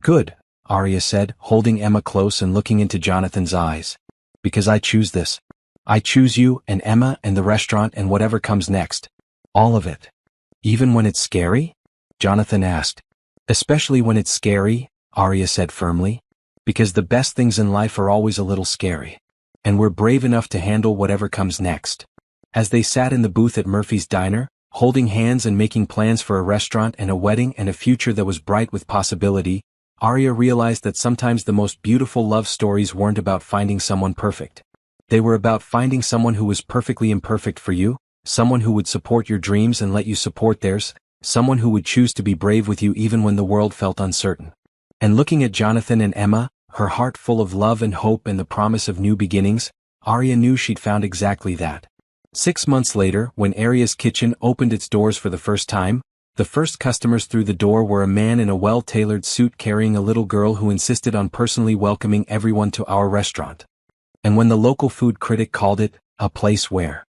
"Good," Arya said, holding Emma close and looking into Jonathan's eyes. "Because I choose this. I choose you and Emma and the restaurant and whatever comes next. All of it." "Even when it's scary?" Jonathan asked. "Especially when it's scary," Arya said firmly. "Because the best things in life are always a little scary. And we're brave enough to handle whatever comes next." As they sat in the booth at Murphy's Diner, holding hands and making plans for a restaurant and a wedding and a future that was bright with possibility, Arya realized that sometimes the most beautiful love stories weren't about finding someone perfect. They were about finding someone who was perfectly imperfect for you, someone who would support your dreams and let you support theirs, someone who would choose to be brave with you even when the world felt uncertain. And looking at Jonathan and Emma, her heart full of love and hope and the promise of new beginnings, Arya knew she'd found exactly that. 6 months later, when Arya's kitchen opened its doors for the first time, the first customers through the door were a man in a well-tailored suit carrying a little girl who insisted on personally welcoming everyone to our restaurant. And when the local food critic called it, "a place where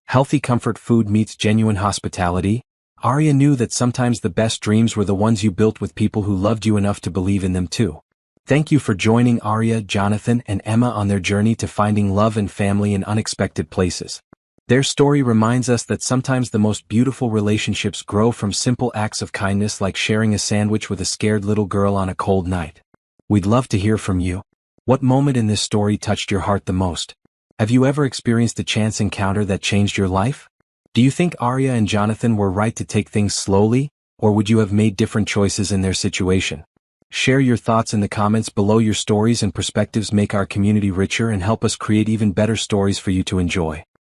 healthy comfort food meets genuine hospitality," Arya knew that sometimes the best dreams were the ones you built with people who loved you enough to believe in them too. Thank you for joining Arya, Jonathan, and Emma on their journey to finding love and family in unexpected places. Their story reminds us that sometimes the most beautiful relationships grow from simple acts of kindness, like sharing a sandwich with a scared little girl on a cold night. We'd love to hear from you. What moment in this story touched your heart the most? Have you ever experienced a chance encounter that changed your life? Do you think Arya and Jonathan were right to take things slowly, or would you have made different choices in their situation? Share your thoughts in the comments below. Your stories and perspectives make our community richer and help us create even better stories for you to enjoy.